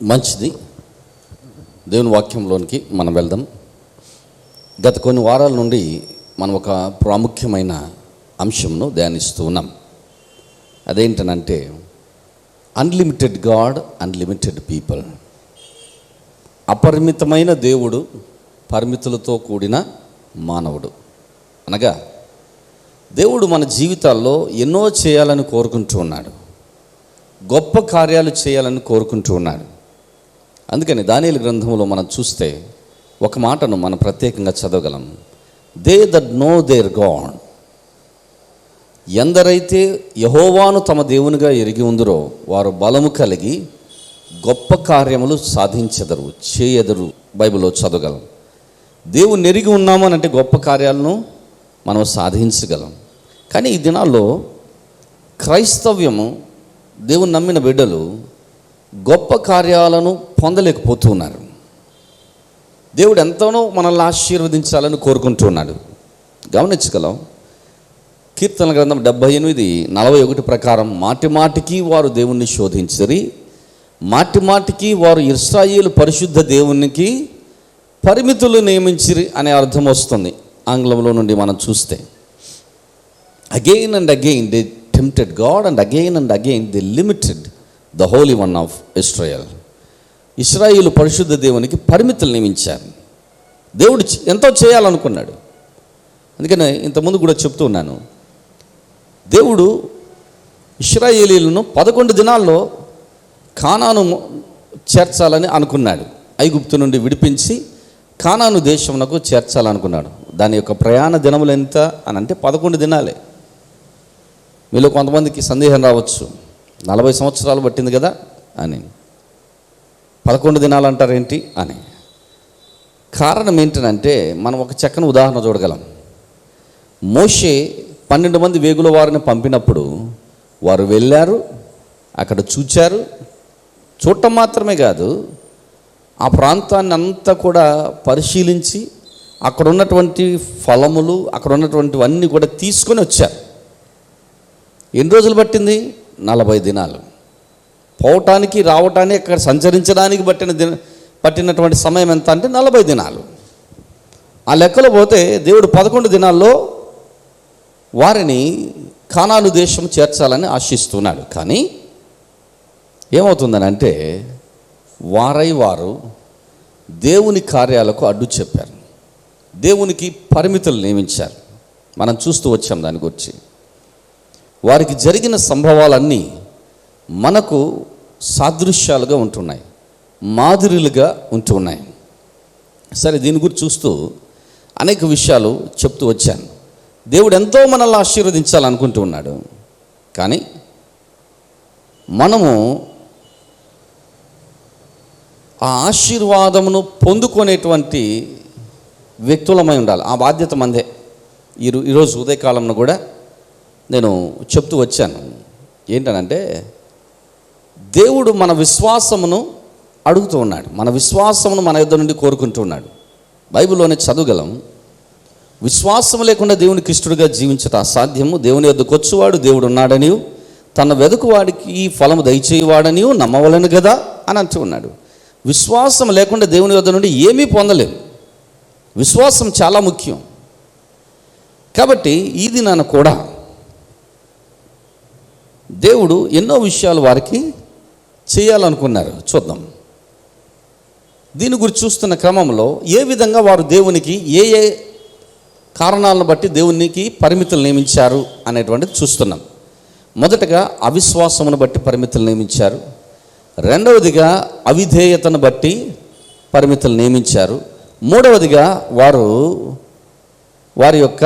మంచిది. దేవుని వాక్యంలోనికి మనం వెళ్దాం. గత కొన్ని వారాల నుండి మనం ఒక ప్రాముఖ్యమైన అంశంను ధ్యానిస్తూ ఉన్నాం. అదేంటనంటే అన్లిమిటెడ్ గాడ్, అన్లిమిటెడ్ పీపుల్. అపరిమితమైన దేవుడు, పరిమితులతో కూడిన మానవుడు. అనగా దేవుడు మన జీవితాల్లో ఎన్నో చేయాలని కోరుకుంటూ ఉన్నాడు, గొప్ప కార్యాలు చేయాలని కోరుకుంటూ ఉన్నాడు. అందుకని దానియేలు గ్రంథంలో మనం చూస్తే ఒక మాటను మనం ప్రత్యేకంగా చదవగలం. They that know their God. ఎందరైతే యెహోవాను తమ దేవునిగా ఎరిగి ఉందరో వారు బలము కలిగి గొప్ప కార్యములు సాధించెదరు, చేయెదరు. బైబిల్లో చదవగలం. దేవుని ఎరిగి ఉన్నాము అని అంటే గొప్ప కార్యాలను మనం సాధించగలం. కానీ ఈ దినాల్లో క్రైస్తవ్యము, దేవుని నమ్మిన బిడ్డలు గొప్ప కార్యాలను పొందలేకపోతున్నారు. దేవుడు ఎంతనో మనల్ని ఆశీర్వదించాలని కోరుకుంటున్నాడు. గమనించగలం. కీర్తన గ్రంథం 78:41 ప్రకారం మాటి మాటికి వారు దేవుణ్ణి శోధించరి, మాటి మాటికి వారు ఇశ్రాయేలు పరిశుద్ధ దేవునికి పరిమితులు నియమించిరి అనే అర్థం వస్తుంది ఆంగ్లంలో నుండి మనం చూస్తే. Again and again they tempted God and again they limited the Holi one of Israel. ఇశ్రాయేలు పరిశుద్ధ దేవునికి పరిమితులు నియమించారు. దేవుడు ఎంతో చేయాలనుకున్నాడు. అందుకని ఇంతకుముందు కూడా చెప్తూ ఉన్నాను, దేవుడు ఇశ్రాయేలీలను 11 దినాల్లో కానాను చేర్చాలని అనుకున్నాడు. ఐగుప్తు నుండి విడిపించి కానాను దేశమునకు చేర్చాలనుకున్నాడు. దాని యొక్క ప్రయాణ దినములు ఎంత అని అంటే 11 దినాలే. మీలో కొంతమందికి సందేహం రావచ్చు, 40 సంవత్సరాలు పట్టింది కదా అని, 11 దినాలు అంటారేంటి అని. కారణం ఏంటంటే మనం ఒక చక్కని ఉదాహరణ చూడగలం. మోషే 12 మంది వేగుల వారిని పంపినప్పుడు వారు వెళ్ళారు, అక్కడ చూచారు. చూడటం మాత్రమే కాదు, ఆ ప్రాంతాన్ని అంతా కూడా పరిశీలించి అక్కడ ఉన్నటువంటి ఫలములు, అక్కడ ఉన్నటువంటివన్నీ కూడా తీసుకొని వచ్చారు. ఎన్ని రోజులు పట్టింది? 40 దినాలు. పోవటానికి, రావటానికి, అక్కడ సంచరించడానికి పట్టినటువంటి సమయం ఎంత అంటే 40 దినాలు. ఆ లెక్కలో పోతే దేవుడు 11 దినాల్లో వారిని కానాను దేశం చేర్చాలని ఆశిస్తున్నాడు. కానీ ఏమవుతుందని అంటే వారు దేవుని కార్యాలకు అడ్డు చెప్పారు, దేవునికి పరిమితులు నియమించారు. మనం చూస్తూ వచ్చాం దాని గురించి. వారికి జరిగిన సంభవాలన్నీ మనకు సాదృశ్యాలుగా ఉంటున్నాయి, మాదిరిలుగా ఉంటున్నాయి. సరే, దీని గురించి చూస్తూ అనేక విషయాలు చెప్తూ వచ్చాను. దేవుడు ఎంతో మనల్ని ఆశీర్వదించాలనుకుంటూ ఉన్నాడు. కానీ మనము ఆ ఆశీర్వాదమును పొందుకునేటువంటి వ్యక్తులమై ఉండాలి. ఆ బాధ్యత మందే. ఈరోజు ఉదయకాలంలో కూడా నేను చెప్తూ వచ్చాను. ఏంటనంటే దేవుడు మన విశ్వాసమును అడుగుతూ ఉన్నాడు, మన విశ్వాసమును మన యొద్ద నుండి కోరుకుంటూ ఉన్నాడు. బైబిల్లోనే చదవగలం. విశ్వాసం లేకుండా దేవునికి ఇష్టడుగా జీవించటం అసాధ్యము. దేవుని యొద్దకు వచ్చువాడు దేవుడు ఉన్నాడని, తన వెదుకువాడికి ఈ ఫలము దయచేయవాడని నమ్మవలను కదా అని అంటూ ఉన్నాడు. విశ్వాసం లేకుండా దేవుని యొద్ద నుండి ఏమీ పొందలేము. విశ్వాసం చాలా ముఖ్యం. కాబట్టి ఈ దినాన కూడా దేవుడు ఎన్నో విషయాలు వారికి చేయాలనుకున్నారు. చూద్దాం. దీని గురించి చూస్తున్న క్రమంలో ఏ విధంగా వారు దేవునికి ఏ ఏ కారణాలను బట్టి దేవునికి పరిమితులు నియమించారు అనేటువంటిది చూస్తున్నాం. మొదటగా అవిశ్వాసమును బట్టి పరిమితులు నియమించారు. రెండవదిగా అవిధేయతను బట్టి పరిమితులు నియమించారు. మూడవదిగా వారి యొక్క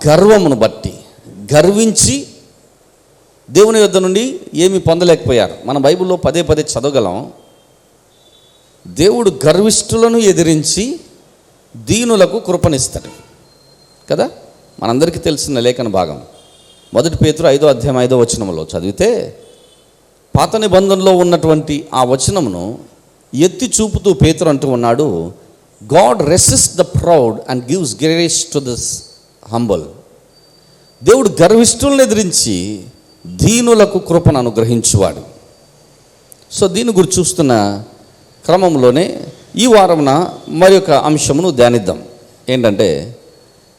గర్వమును బట్టి గర్వించి దేవుని యొద్ద నుండి ఏమీ పొందలేకపోయారు. మన బైబిల్లో పదే చదవగలం. దేవుడు గర్విష్ఠులను ఎదిరించి దీనులకు కృపనిస్తాడు కదా. మనందరికీ తెలిసిన లేఖన భాగం 1 పేతురు 5:5 చదివితే పాత నిబంధనలో ఉన్నటువంటి ఆ వచనమును ఎత్తి చూపుతూ పేతురు అంటూ ఉన్నాడు, God resist the proud and gives grace to the humble. దేవుడు గర్విష్ఠులను ఎదిరించి దీనులకు కృపను అనుగ్రహించువాడు. సో దీని గురించి చూస్తున్న క్రమంలోనే ఈ వారమున మరి ఒక అంశమును ధ్యానిద్దాం. ఏంటంటే,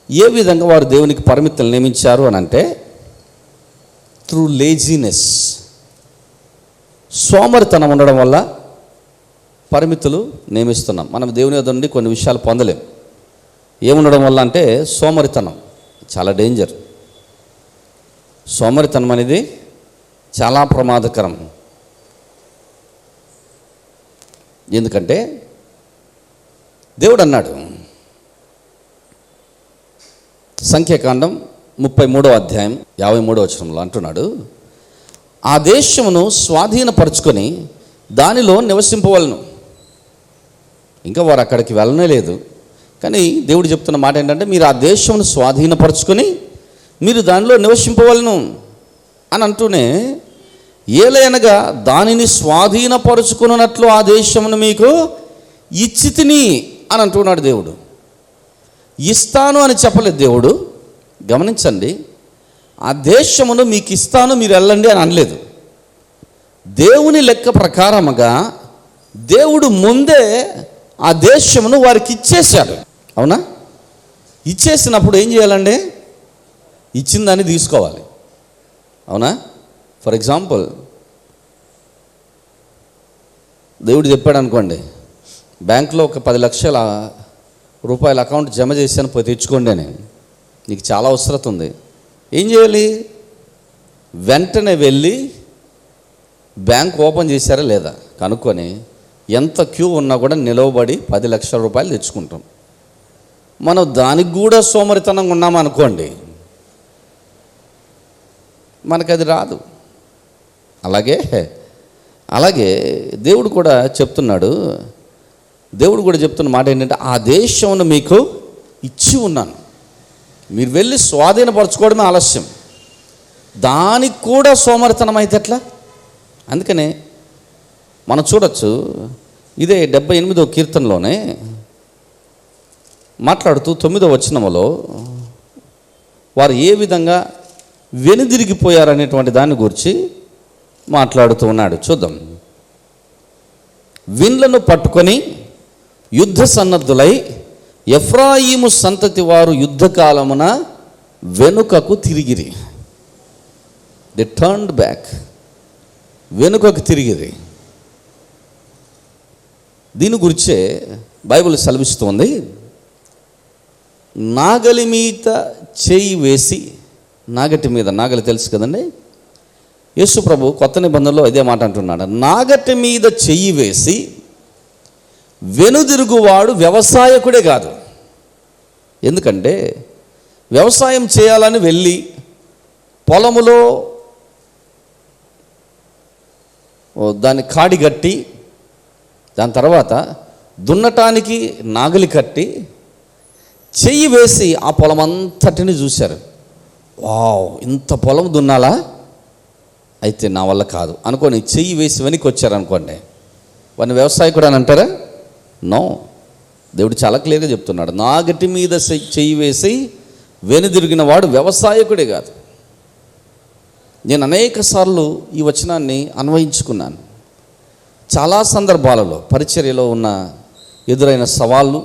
ఏ విధంగా వారు దేవునికి పరిమితులు నియమించారు అని అంటే, త్రూ లేజినెస్, సోమరితనం ఉండడం వల్ల పరిమితులు నియమిస్తున్నాం. మనం దేవుని యొద్ద నుండి కొన్ని విషయాలు పొందలేం. ఏముండడం వల్ల అంటే, సోమరితనం చాలా డేంజర్. సోమరితనం అనేది చాలా ప్రమాదకరం. ఎందుకంటే దేవుడు అన్నాడు, సంఖ్యాకాండం 33వ అధ్యాయం 53వ వచనంలో అంటున్నాడు, ఆ దేశమును స్వాధీనపరుచుకొని దానిలో నివసింపవలను. ఇంకా వారు అక్కడికి వెళ్ళనే లేదు, కానీ దేవుడు చెప్తున్న మాట ఏంటంటే, మీరు ఆ దేశమును స్వాధీనపరుచుకొని మీరు దానిలో నివసింపవలను అని అంటూనే, ఏలయనగా దానిని స్వాధీనపరుచుకున్నట్లు ఆ దేశమును మీకు ఇచ్చితిని అని అంటున్నాడు దేవుడు. ఇస్తాను అని చెప్పలేదు దేవుడు. గమనించండి, ఆ దేశమును మీకు ఇస్తాను మీరు వెళ్ళండి అని అనలేదు. దేవుని లెక్క ప్రకారముగా దేవుడు ముందే ఆ దేశమును వారికి ఇచ్చేశాడు. అవునా? ఇచ్చేసినప్పుడు ఏం చేయాలండి? ఇచ్చిందని తీసుకోవాలి. అవునా? ఫర్ ఎగ్జాంపుల్, దేవుడు చెప్పాడు అనుకోండి, బ్యాంకులో ఒక 10 లక్షల రూపాయల అకౌంట్ జమ చేశాను, పోయి తెచ్చుకోండి అని. నీకు చాలా అవసరం ఉంది. ఏం చేయాలి? వెంటనే వెళ్ళి బ్యాంక్ ఓపెన్ చేశారా లేదా కనుక్కొని, ఎంత క్యూ ఉన్నా కూడా నిలవబడి 10 లక్షల రూపాయలు తెచ్చుకుంటాం. మనం దానికి కూడా సోమరితనంగా ఉన్నామనుకోండి, మనకు అది రాదు. అలాగే దేవుడు కూడా చెప్తున్నాడు. దేవుడు కూడా చెప్తున్న మాట ఏంటంటే, ఆ దేశమును మీకు ఇచ్చి ఉన్నాను, మీరు వెళ్ళి స్వాధీనపరచుకోవడమే ఆలస్యం. దానికి కూడా సోమరితనం అయితే ఎట్లా? అందుకనే మనం చూడొచ్చు, ఇదే 78వ కీర్తనలోనే మాట్లాడుతూ 9వ వచనములో వారు ఏ విధంగా వెనుదిరిగిపోయారనేటువంటి దాని గురించి మాట్లాడుతూ ఉన్నాడు. చూద్దాం. విండ్లను పట్టుకొని యుద్ధ సన్నద్ధులై ఎఫ్రాయిము సంతతి వారు యుద్ధకాలమున వెనుకకు తిరిగిరి. ది టర్న్డ్ బ్యాక్, వెనుకకు తిరిగిరి. దీని గురించే బైబిల్ సెలవిస్తుంది. నాగలి మీద చేయి వేసి, నాగటి మీద, నాగలి తెలుసు కదండి, యేసు ప్రభు కొత్త నిబంధనలో ఇదే మాట అంటున్నాడు. నాగటి మీద చెయ్యి వేసి వెనుదిరుగువాడు వ్యవసాయకుడే కాదు. ఎందుకంటే వ్యవసాయం చేయాలని వెళ్ళి పొలములో దాన్ని కాడి కట్టి, దాని తర్వాత దున్నటానికి నాగలి కట్టి చెయ్యి వేసి ఆ పొలం అంతటిని చూశారు. వావ్, ఇంత పొలం దున్నాలా, అయితే నా వల్ల కాదు అనుకొని చెయ్యి వేసి వెనక్కి వచ్చారనుకోండి, వాడిని వ్యవసాయకుడు అని అంటారా? నో. దేవుడు చాలా క్లియర్గా చెప్తున్నాడు, నాగటి మీద చెయ్యి వేసి వెనుదిరిగిన వాడు వ్యవసాయకుడే కాదు. నేను అనేక సార్లు ఈ వచనాన్ని అన్వయించుకున్నాను. చాలా సందర్భాలలో పరిచర్యలో ఉన్న ఎదురైన సవాళ్ళు,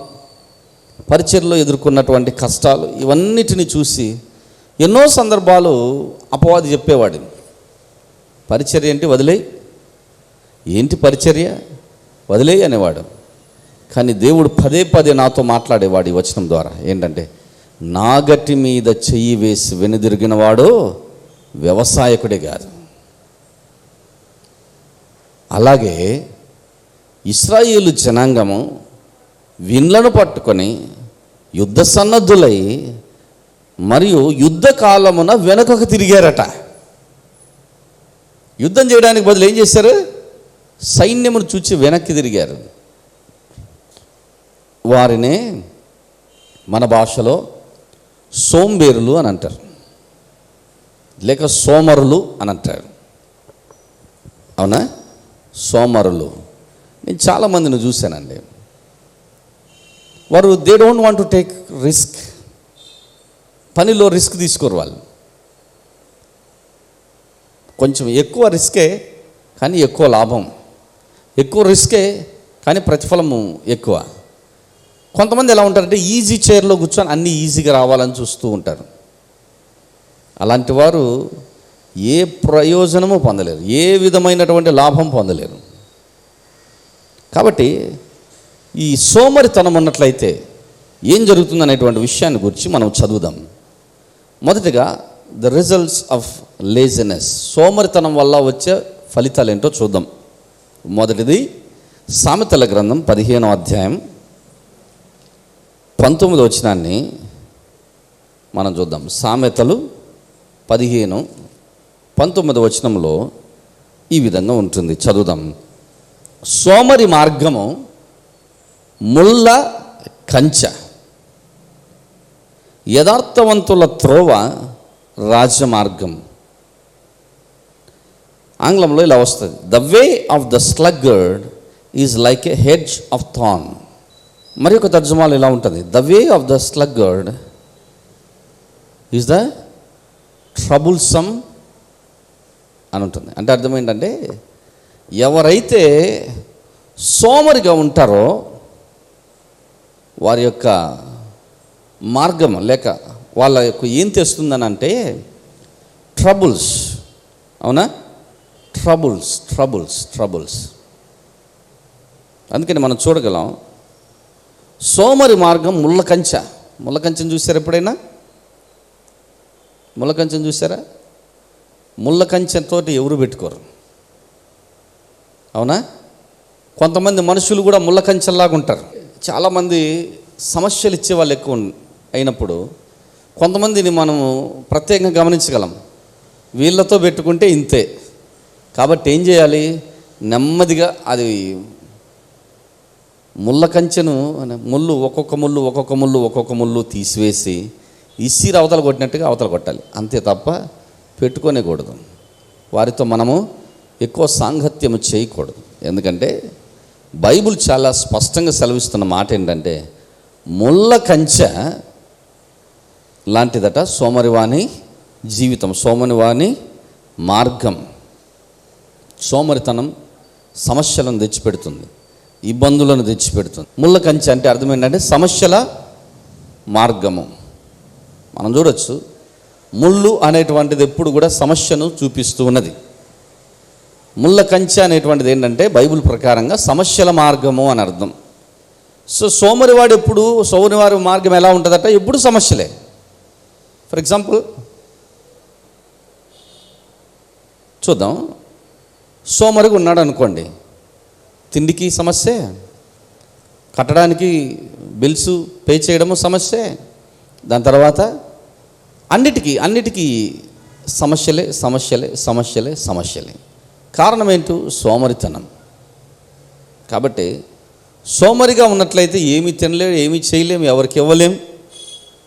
పరిచర్యలో ఎదుర్కొన్నటువంటి కష్టాలు, ఇవన్నిటిని చూసి ఎన్నో సందర్భాలు అపవాది చెప్పేవాడు, పరిచర్య ఏంటి వదిలేయి, ఏంటి పరిచర్య వదిలేయి అనేవాడు. కానీ దేవుడు పదే పదే నాతో మాట్లాడేవాడు ఈ వచనం ద్వారా. ఏంటంటే, నాగటి మీద చెయ్యి వేసి వెనుదిరిగిన వాడు వ్యవసాయకుడే కాదు. అలాగే ఇశ్రాయేలు జనాంగము విండ్లను పట్టుకొని యుద్ధ సన్నద్ధులై మరియు యుద్ధ కాలమున వెనుకకు తిరిగారట. యుద్ధం చేయడానికి బదులు ఏం చేశారు? సైన్యమును చూచి వెనక్కి తిరిగారు. వారినే మన భాషలో సోంబేరులు అని అంటారు, లేక సోమరులు అని అంటారు. అవునా? సోమరులు. నేను చాలామందిని చూశానండి, వారు they don't want to take risk. పనిలో రిస్క్ తీసుకోరు వాళ్ళు. కొంచెం ఎక్కువ రిస్కే కానీ ఎక్కువ లాభం ఎక్కువ రిస్కే, కానీ ప్రతిఫలము ఎక్కువ. కొంతమంది ఎలా ఉంటారంటే ఈజీ చైర్లో కూర్చొని అన్నీ ఈజీగా రావాలని చూస్తూ ఉంటారు. అలాంటి వారు ఏ ప్రయోజనము పొందలేరు, ఏ విధమైనటువంటి లాభం పొందలేరు. కాబట్టి ఈ సోమరితనం ఉన్నట్లయితే ఏం జరుగుతుందనేటువంటి విషయాన్ని గురించి మనం చదువుదాం. మొదటిగా ద రిజల్ట్స్ ఆఫ్ లేజినెస్, సోమరితనం వల్ల వచ్చే ఫలితాలు ఏంటో చూద్దాం. మొదటిది సామెతల గ్రంథం 15వ అధ్యాయం 19వ వచనాన్ని మనం చూద్దాం. సామెతలు 15:19 వచనంలో ఈ విధంగా ఉంటుంది, చదువుదాం. సోమరి మార్గము ముళ్ళ కంచె, యథార్థవంతుల త్రోవ రాజమార్గం. ఆంగ్లంలో ఇలా వస్తుంది, the way of the sluggard is like a hedge of thorn. మరి ఒక తర్జుమాలో ఇలా ఉంటుంది, the way of the sluggard is the troublesome అని ఉంటుంది. అంటే అర్థం ఏంటంటే, ఎవరైతే సోమరిగా ఉంటారో వారి యొక్క మార్గం లేక వాళ్ళ యొక్క ఏం తెస్తుందని అంటే ట్రబుల్స్. అవునా? Troubles troubles troubles. అందుకని మనం చూడగలం, సోమరి మార్గం ముళ్ళ కంచె. ముళ్ళ కంచెను చూసారా ఎప్పుడైనా? ముళ్ళ కంచెను చూసారా? ముళ్ళ కంచెతో ఎవరు పెట్టుకోరు. అవునా? కొంతమంది మనుషులు కూడా ముళ్ళ కంచెల్లాగా ఉంటారు. చాలామంది సమస్యలు ఇచ్చే వాళ్ళు ఎక్కువ అయినప్పుడు కొంతమందిని మనము ప్రత్యేకంగా గమనించగలం. వీళ్ళతో పెట్టుకుంటే ఇంతే. కాబట్టి ఏం చేయాలి? నెమ్మదిగా అది ముళ్ళ కంచెను ఒక్కొక్క ముళ్ళు తీసివేసి ఇసిరి అవతల కొట్టినట్టుగా అవతల కొట్టాలి, అంతే తప్ప పెట్టుకోనేకూడదు. వారితో మనము ఎక్కువ సాంగత్యము చేయకూడదు. ఎందుకంటే బైబిల్ చాలా స్పష్టంగా సెలవిస్తున్న మాట ఏంటంటే, ముళ్ళ కంచె లాంటిదట సోమరివాని జీవితం, సోమరివాని మార్గం. సోమరితనం సమస్యలను తెచ్చిపెడుతుంది, ఇబ్బందులను తెచ్చిపెడుతుంది. ముళ్ళ కంచె అంటే అర్థం ఏంటంటే సమస్యల మార్గము. మనం చూడొచ్చు, ముళ్ళు అనేటువంటిది ఎప్పుడు కూడా సమస్యను చూపిస్తూ ఉన్నది. ముళ్ళ కంచె అనేటువంటిది ఏంటంటే బైబిల్ ప్రకారంగా సమస్యల మార్గము అని అర్థం. సో సోమరివారి మార్గం ఎలా ఉంటుందట? ఎప్పుడు సమస్యలే. ఫర్ ఎగ్జాంపుల్ చూద్దాం. సోమరిగా ఉన్నాడు అనుకోండి, తిండికి సమస్యే, కట్టడానికి బిల్స్ పే చేయడము సమస్యే, దాని తర్వాత అన్నిటికీ సమస్యలే. కారణం ఏంటో సోమరితనం. కాబట్టి సోమరిగా ఉన్నట్లయితే ఏమీ తినలేము, ఏమీ చేయలేము, ఎవరికి ఇవ్వలేం,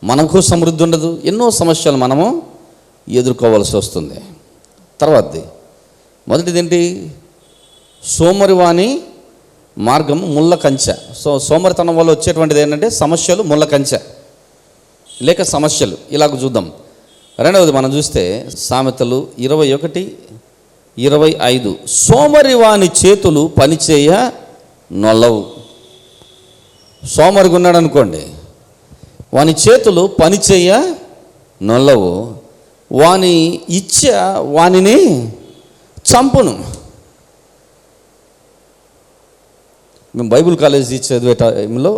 మనకు సమృద్ధి ఉండదు, ఎన్నో సమస్యలు మనము ఎదుర్కోవాల్సి వస్తుంది. తర్వాతది మొదటిది ఏంటి? సోమరివాని మార్గం ముళ్ళ కంచె. సోమరితనం వల్ల వచ్చేటువంటిది ఏంటంటే సమస్యలు, ముళ్ళ కంచె లేక సమస్యలు. ఇలాగ చూద్దాం. రెండవది మనం చూస్తే సామెతలు 21:25, సోమరివాని చేతులు పనిచేయ నొల్లవు. సోమరిగా ఉన్నాడు అనుకోండి, వాని చేతులు పనిచేయ నొల్లవు, వాని ఇచ్చ వానిని చంపును. మేము బైబిల్ కాలేజీ చదివే టైంలో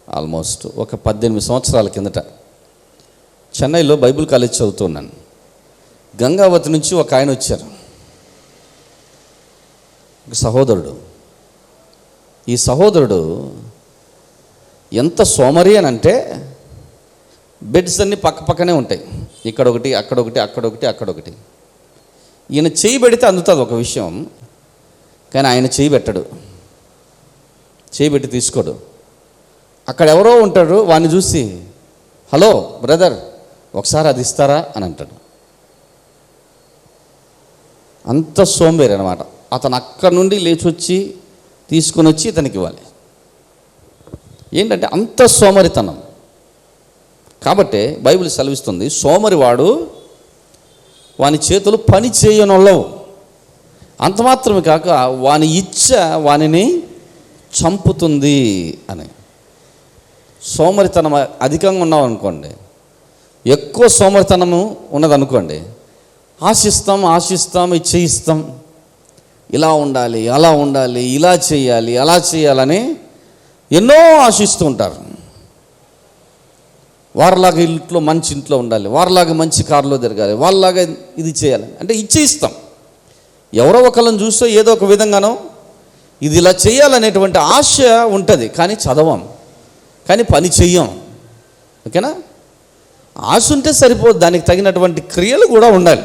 ఆల్మోస్ట్ 18 సంవత్సరాల కిందట చెన్నైలో బైబిల్ కాలేజ్ చదువుతున్నాను. గంగావతి నుంచి ఒక ఆయన వచ్చారు, ఒక సహోదరుడు. ఈ సహోదరుడు ఎంత సోమరి అని అంటే, బెడ్స్ అన్నీ పక్కనే ఉంటాయి, ఇక్కడొకటి అక్కడొకటి. ఈయన చేయి పెడితే అందుతుంది ఒక విషయం, కానీ ఆయన చేయి పెట్టడు, చేయి పెట్టి తీసుకోడు. అక్కడ ఎవరో ఉంటాడు, వాడిని చూసి హలో బ్రదర్ ఒకసారి అది ఇస్తారా అని అంటాడు. అంత సోంబేరి అనమాట. అతను అక్కడి నుండి లేచి వచ్చి తీసుకొని వచ్చి ఇతనికి ఇవ్వాలి. ఏంటంటే అంత సోమరితనం. కాబట్టి బైబిల్ సెలవిస్తుంది, సోమరివాడు వాని చేతులు పని చేయనొల్లవు. అంత మాత్రమే కాక వాని ఇచ్చ వానిని చంపుతుంది అని. సోమరితనం అధికంగా ఉన్నాం అనుకోండి, ఎక్కువ సోమరితనము ఉన్నదనుకోండి, ఆశిస్తాం ఇచ్చేయిస్తాం, ఇలా ఉండాలి, అలా ఉండాలి, ఇలా చేయాలి, అలా చేయాలని ఎన్నో ఆశిస్తూ ఉంటారు. వారిలాగా ఇంట్లో మంచి ఇంట్లో ఉండాలి, వారిలాగా మంచి కారులో తిరగాలి, వాళ్ళలాగా ఇది చేయాలి అంటే ఇచ్చేయిస్తాం. ఎవరో ఒకళ్ళని చూస్తే ఏదో ఒక విధంగానో ఇది ఇలా చేయాలనేటువంటి ఆశ ఉంటుంది, కానీ చదవం, కానీ పని చెయ్యం. ఓకేనా? ఆశ ఉంటే సరిపోదు, దానికి తగినటువంటి క్రియలు కూడా ఉండాలి.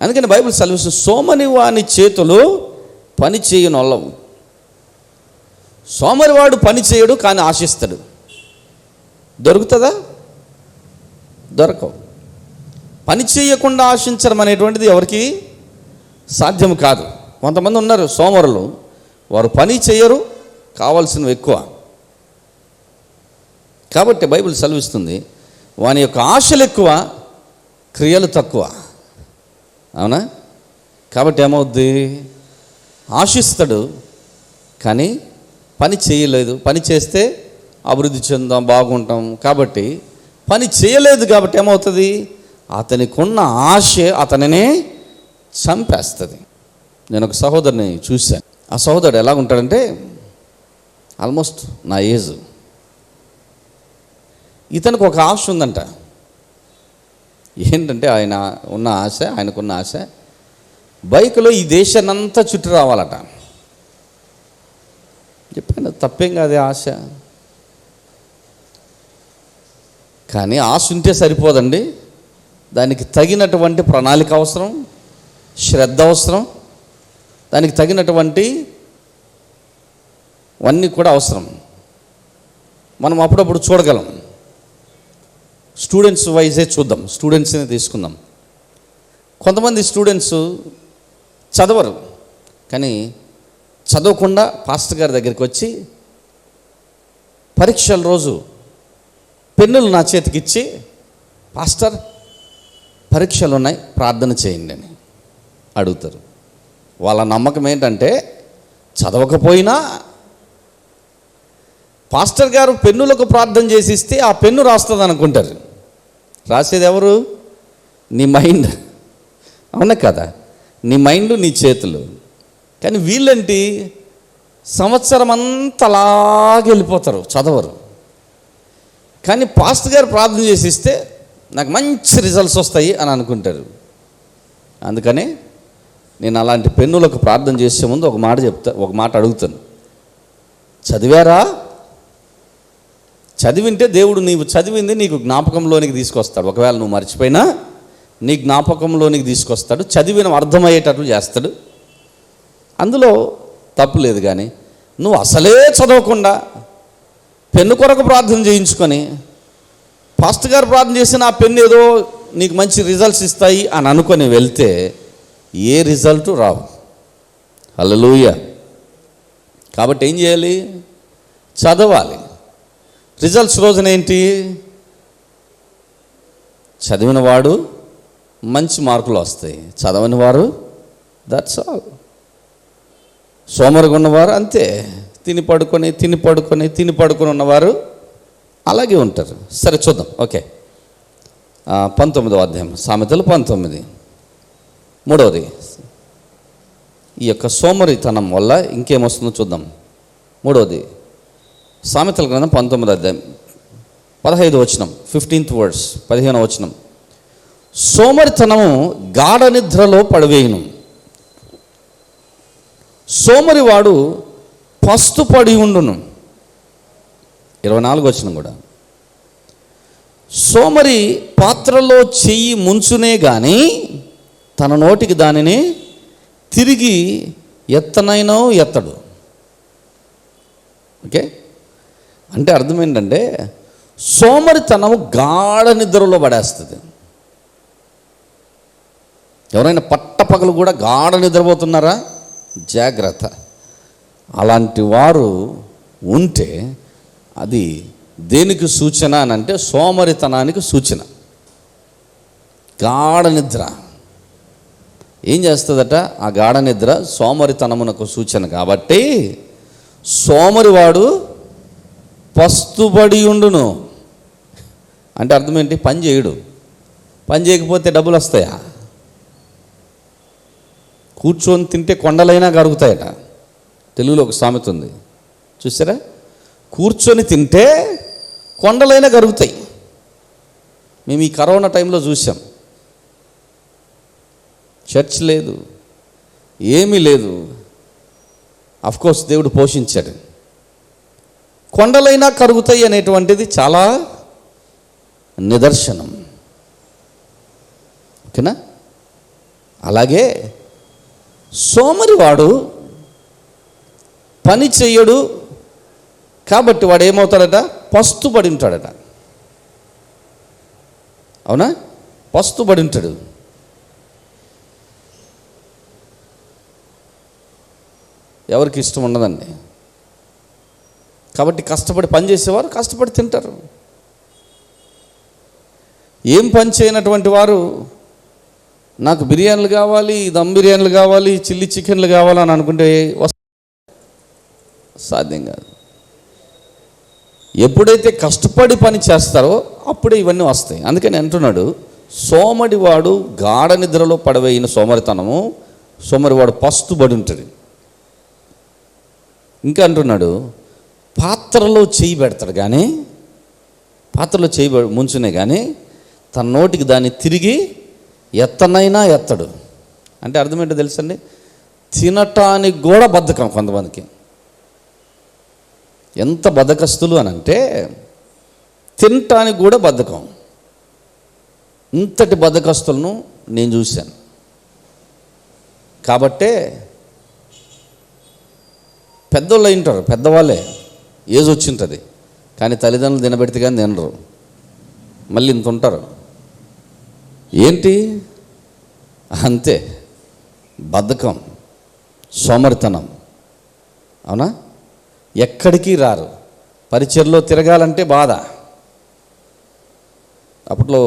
అందుకని బైబిల్ సెలవిస్తుంది, సోమరి వాని చేతులు పని చేయనొల్లవు. సోమరివాడు పని చేయడు, కానీ ఆశిస్తాడు. దొరుకుతుందా? దొరకవు. పని చేయకుండా ఆశించడం అనేటువంటిది ఎవరికి సాధ్యం కాదు. కొంతమంది ఉన్నారు సోమరులు, వారు పని చేయరు, కావాల్సినవి ఎక్కువ. కాబట్టి బైబిల్ సెలవిస్తుంది, వాని యొక్క ఆశలు ఎక్కువ, క్రియలు తక్కువ. అవునా? కాబట్టి ఏమవుద్ది? ఆశిస్తాడు కానీ పని చేయలేదు. పని చేస్తే అభివృద్ధి చెందాం, బాగుంటాం. కాబట్టి పని చేయలేదు కాబట్టి ఏమవుతుంది? అతనికున్న ఆశ అతనినే చంపేస్తుంది. నేను ఒక సహోదరుని చూశాను. ఆ సహోదరుడు ఎలాగుంటాడంటే ఆల్మోస్ట్ నా ఏజ్. ఇతనికి ఒక ఆశ ఉందంట. ఏంటంటే ఆయనకున్న ఆశ బైక్లో ఈ దేశాన్నంతా చుట్టూ రావాలట. చెప్పాను, తప్పేం కాదు ఆశ. కానీ ఆశ ఉంటే సరిపోదండి, దానికి తగినటువంటి ప్రణాళిక అవసరం, శ్రద్ధ అవసరం, దానికి తగినటువంటి అన్నీ కూడా అవసరం. మనం అప్పుడప్పుడు చూడగలం. స్టూడెంట్స్ వైజే చూద్దాం, స్టూడెంట్స్ని తీసుకుందాం. కొంతమంది స్టూడెంట్స్ చదవరు, కానీ చదవకుండా పాస్టర్ గారి దగ్గరికి వచ్చి పరీక్షల రోజు పెన్నులు నా చేతికి ఇచ్చి, పాస్టర్ పరీక్షలు ఉన్నాయి, ప్రార్థన చేయండి అని అడుగుతారు. వాళ్ళ నమ్మకం ఏంటంటే చదవకపోయినా పాస్టర్ గారు పెన్నులకు ప్రార్థన చేసి ఇస్తే ఆ పెన్ను రాస్తుంది అనుకుంటారు. రాసేది ఎవరు? నీ మైండ్. అవునా కదా? నీ మైండ్, నీ చేతులు. కానీ వీళ్ళంటి సంవత్సరం అంతా అలాగే వెళ్ళిపోతారు, చదవరు. కానీ పాస్టర్ గారు ప్రార్థన చేసి ఇస్తే నాకు మంచి రిజల్ట్స్ వస్తాయి అని అనుకుంటారు. అందుకనే నేను అలాంటి పెన్నులకు ప్రార్థన చేసే ముందు ఒక మాట అడుగుతాను. చదివారా? చదివింటే దేవుడు నీవు చదివింది నీకు జ్ఞాపకంలోనికి తీసుకొస్తాడు. ఒకవేళ నువ్వు మర్చిపోయినా నీ జ్ఞాపకంలోనికి తీసుకొస్తాడు, చదివిన అర్థమయ్యేటట్లు చేస్తాడు. అందులో తప్పు లేదు. కానీ నువ్వు అసలే చదవకుండా పెన్ను కొరకు ప్రార్థన చేయించుకొని పాస్టర్ గారు ప్రార్థన చేసిన ఆ పెన్ను ఏదో నీకు మంచి రిజల్ట్స్ ఇస్తాయి అని అనుకొని వెళ్తే ఏ రిజల్ట్ రావు. హల్లెలూయా. కాబట్టి ఏం చేయాలి? చదవాలి. రిజల్ట్స్ రోజున ఏంటి? చదివిన వాడు మంచి మార్కులు వస్తాయి, చదవని వారు దట్స్ ఆల్. సోమరిగా ఉన్నవారు అంతే, తిని పడుకొని ఉన్నవారు అలాగే ఉంటారు. సరే చూద్దాం. ఓకే, 19వ అధ్యాయం సామెతలు 19. మూడవది, ఈ యొక్క సోమరితనం వల్ల ఇంకేమొస్తుందో చూద్దాం. మూడవది సామెతల గ్రంథం 19వ అధ్యాయం 15వ వచనం, 15th వర్డ్స్, 15వ వచనం. సోమరితనము గాఢ నిద్రలో పడివేయును, సోమరివాడు పస్తుపడి ఉండును. 24వ వచనం కూడా. సోమరి పాత్రలో చెయ్యి ముంచునే కానీ తన నోటికి దానిని తిరిగి ఎత్తనైనా ఎత్తడు. ఓకే, అంటే అర్థం ఏంటంటే సోమరితనము గాఢ నిద్రలో పడేస్తుంది. ఎవరైనా పట్టపగలు కూడా గాఢ నిద్రపోతున్నారా? జాగ్రత్త. అలాంటి వారు ఉంటే అది దేనికి సూచన అని అంటే సోమరితనానికి సూచన. గాఢ నిద్ర. ఏం చేస్తుందట? ఆ గాఢ నిద్ర సోమరితనమునకు సూచన కాబట్టి సోమరివాడు పస్తుబడి ఉండును. అంటే అర్థం ఏంటి? పని చేయడు. పని చేయకపోతే డబ్బులు వస్తాయా? కూర్చొని తింటే కొండలైనా కరుగుతాయట. తెలుగులో ఒక సామెత ఉంది, చూసారా? కూర్చొని తింటే కొండలైనా కరుగుతాయి. మేము ఈ కరోనా టైంలో చూసాం. చర్చ్ లేదు, ఏమీ లేదు. అఫ్కోర్స్ దేవుడు పోషించాడు. కొండలైనా కరుగుతాయి అనేటువంటిది చాలా నిదర్శనం. ఓకేనా? అలాగే సోమరివాడు పని చెయ్యడు కాబట్టి వాడు ఏమవుతాడట? పస్తుబడి ఉంటాడట. అవునా? పస్తుబడి ఉంటాడు. ఎవరికి ఇష్టం ఉండదండి. కాబట్టి కష్టపడి పని చేసేవారు కష్టపడి తింటారు. ఏం పని చేయనటువంటి వారు నాకు బిర్యానీలు కావాలి, దమ్ బిర్యానీలు కావాలి, చిల్లీ చికెన్లు కావాలని అనుకుంటే సాధ్యం కాదు. ఎప్పుడైతే కష్టపడి పని చేస్తారో అప్పుడే ఇవన్నీ వస్తాయి. అందుకని అంటున్నాడు, సోమరివాడు గాఢ నిద్రలో పడవేయిన సోమరితనము, సోమరివాడు పస్తుబడి ఉంటుంది. ఇంకా అంటున్నాడు, పాత్రలో చేయి పెడతాడు కానీ, పాత్రలో చేయి ముంచునే కానీ తన నోటికి దాన్ని తిరిగి ఎత్తనైనా ఎత్తడు. అంటే అర్థమేంటో తెలుసండి? తినటానికి కూడా బద్ధకం కొంతమందికి. ఎంత బద్ధకస్తులు అని అంటే తినటానికి కూడా బద్ధకం. ఇంతటి బద్ధకస్తులను నేను చూశాను. కాబట్టే పెద్దోళ్ళు అయింటారు, పెద్దవాళ్ళే, ఏజ్ వచ్చింటుంది, కానీ తల్లిదండ్రులు తినబెడితే కానీ తినరు. మళ్ళీ ఇంత ఉంటారు. ఏంటి? అంతే, బద్ధకం, సోమరితనం. అవునా? ఎక్కడికి రారు. పరిచర్లో తిరగాలంటే బాధ. అప్పట్లో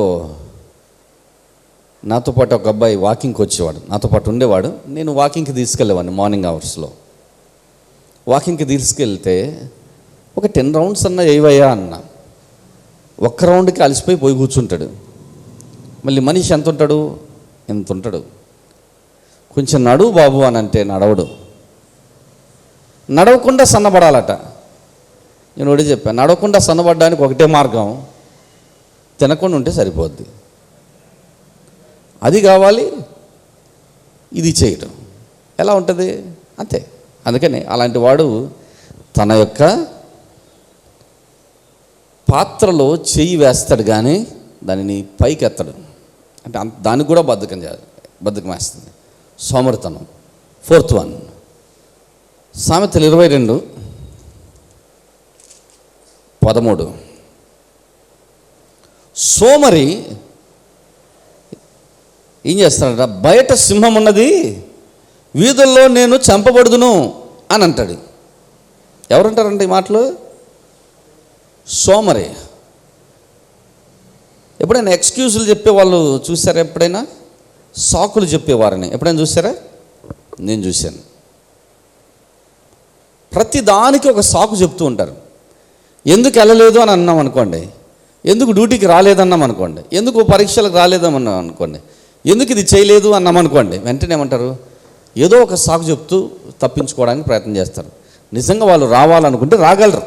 నాతో పాటు ఒక అబ్బాయి వాకింగ్కి వచ్చేవాడు, నాతో పాటు ఉండేవాడు. నేను వాకింగ్కి తీసుకెళ్ళేవాడిని మార్నింగ్ అవర్స్లో. వాకింగ్కి తీసుకెళ్తే ఒక 10 రౌండ్స్ అన్నా వేయవయ్యా అన్న. ఒక్క రౌండ్కి అలసిపోయి పోయి కూర్చుంటాడు. మళ్ళీ మనిషి ఎంత ఉంటాడు? ఎంత ఉంటాడు? కొంచెం నడువు బాబు అని అంటే నడవడు. నడవకుండా సన్నబడాలట. నేను ఒకటి చెప్పాను, నడవకుండా సన్నబడడానికి ఒకటే మార్గం, తినకుండా ఉంటే సరిపోద్ది. అది కావాలి, ఇది చేయటం ఎలా ఉంటుంది? అంతే. అందుకని అలాంటి వాడు తన యొక్క పాత్రలో చెయ్యి వేస్తాడు కానీ దానిని పైకి ఎత్తడు. అంటే దానికి కూడా బద్ధకం వేస్తుంది, సోమరితనం. 4th వన్, సామెతలు 22:13. సోమరి ఏం చేస్తాడట? బయట సింహం ఉన్నది, వీధుల్లో నేను చంపబడుదును అని అంటాడు. ఎవరంటారంటే ఈ మాటలు? సోమరి. ఎప్పుడైనా ఎక్స్క్యూజులు చెప్పేవాళ్ళు చూసారా? ఎప్పుడైనా సాకులు చెప్పేవారని ఎప్పుడైనా చూసారా? నేను చూశాను. ప్రతి దానికి ఒక సాకు చెప్తూ ఉంటారు. ఎందుకు వెళ్ళలేదు అని అన్నాం అనుకోండి, ఎందుకు డ్యూటీకి రాలేదన్నాం అనుకోండి, ఎందుకు పరీక్షలకు రాలేదన్నాం అనుకోండి, ఎందుకు ఇది చేయలేదు అన్నాం అనుకోండి, వెంటనే ఏమంటారు? ఏదో ఒక సాకు చెప్తూ తప్పించుకోవడానికి ప్రయత్నం చేస్తారు. నిజంగా వాళ్ళు రావాలనుకుంటే రాగలరు,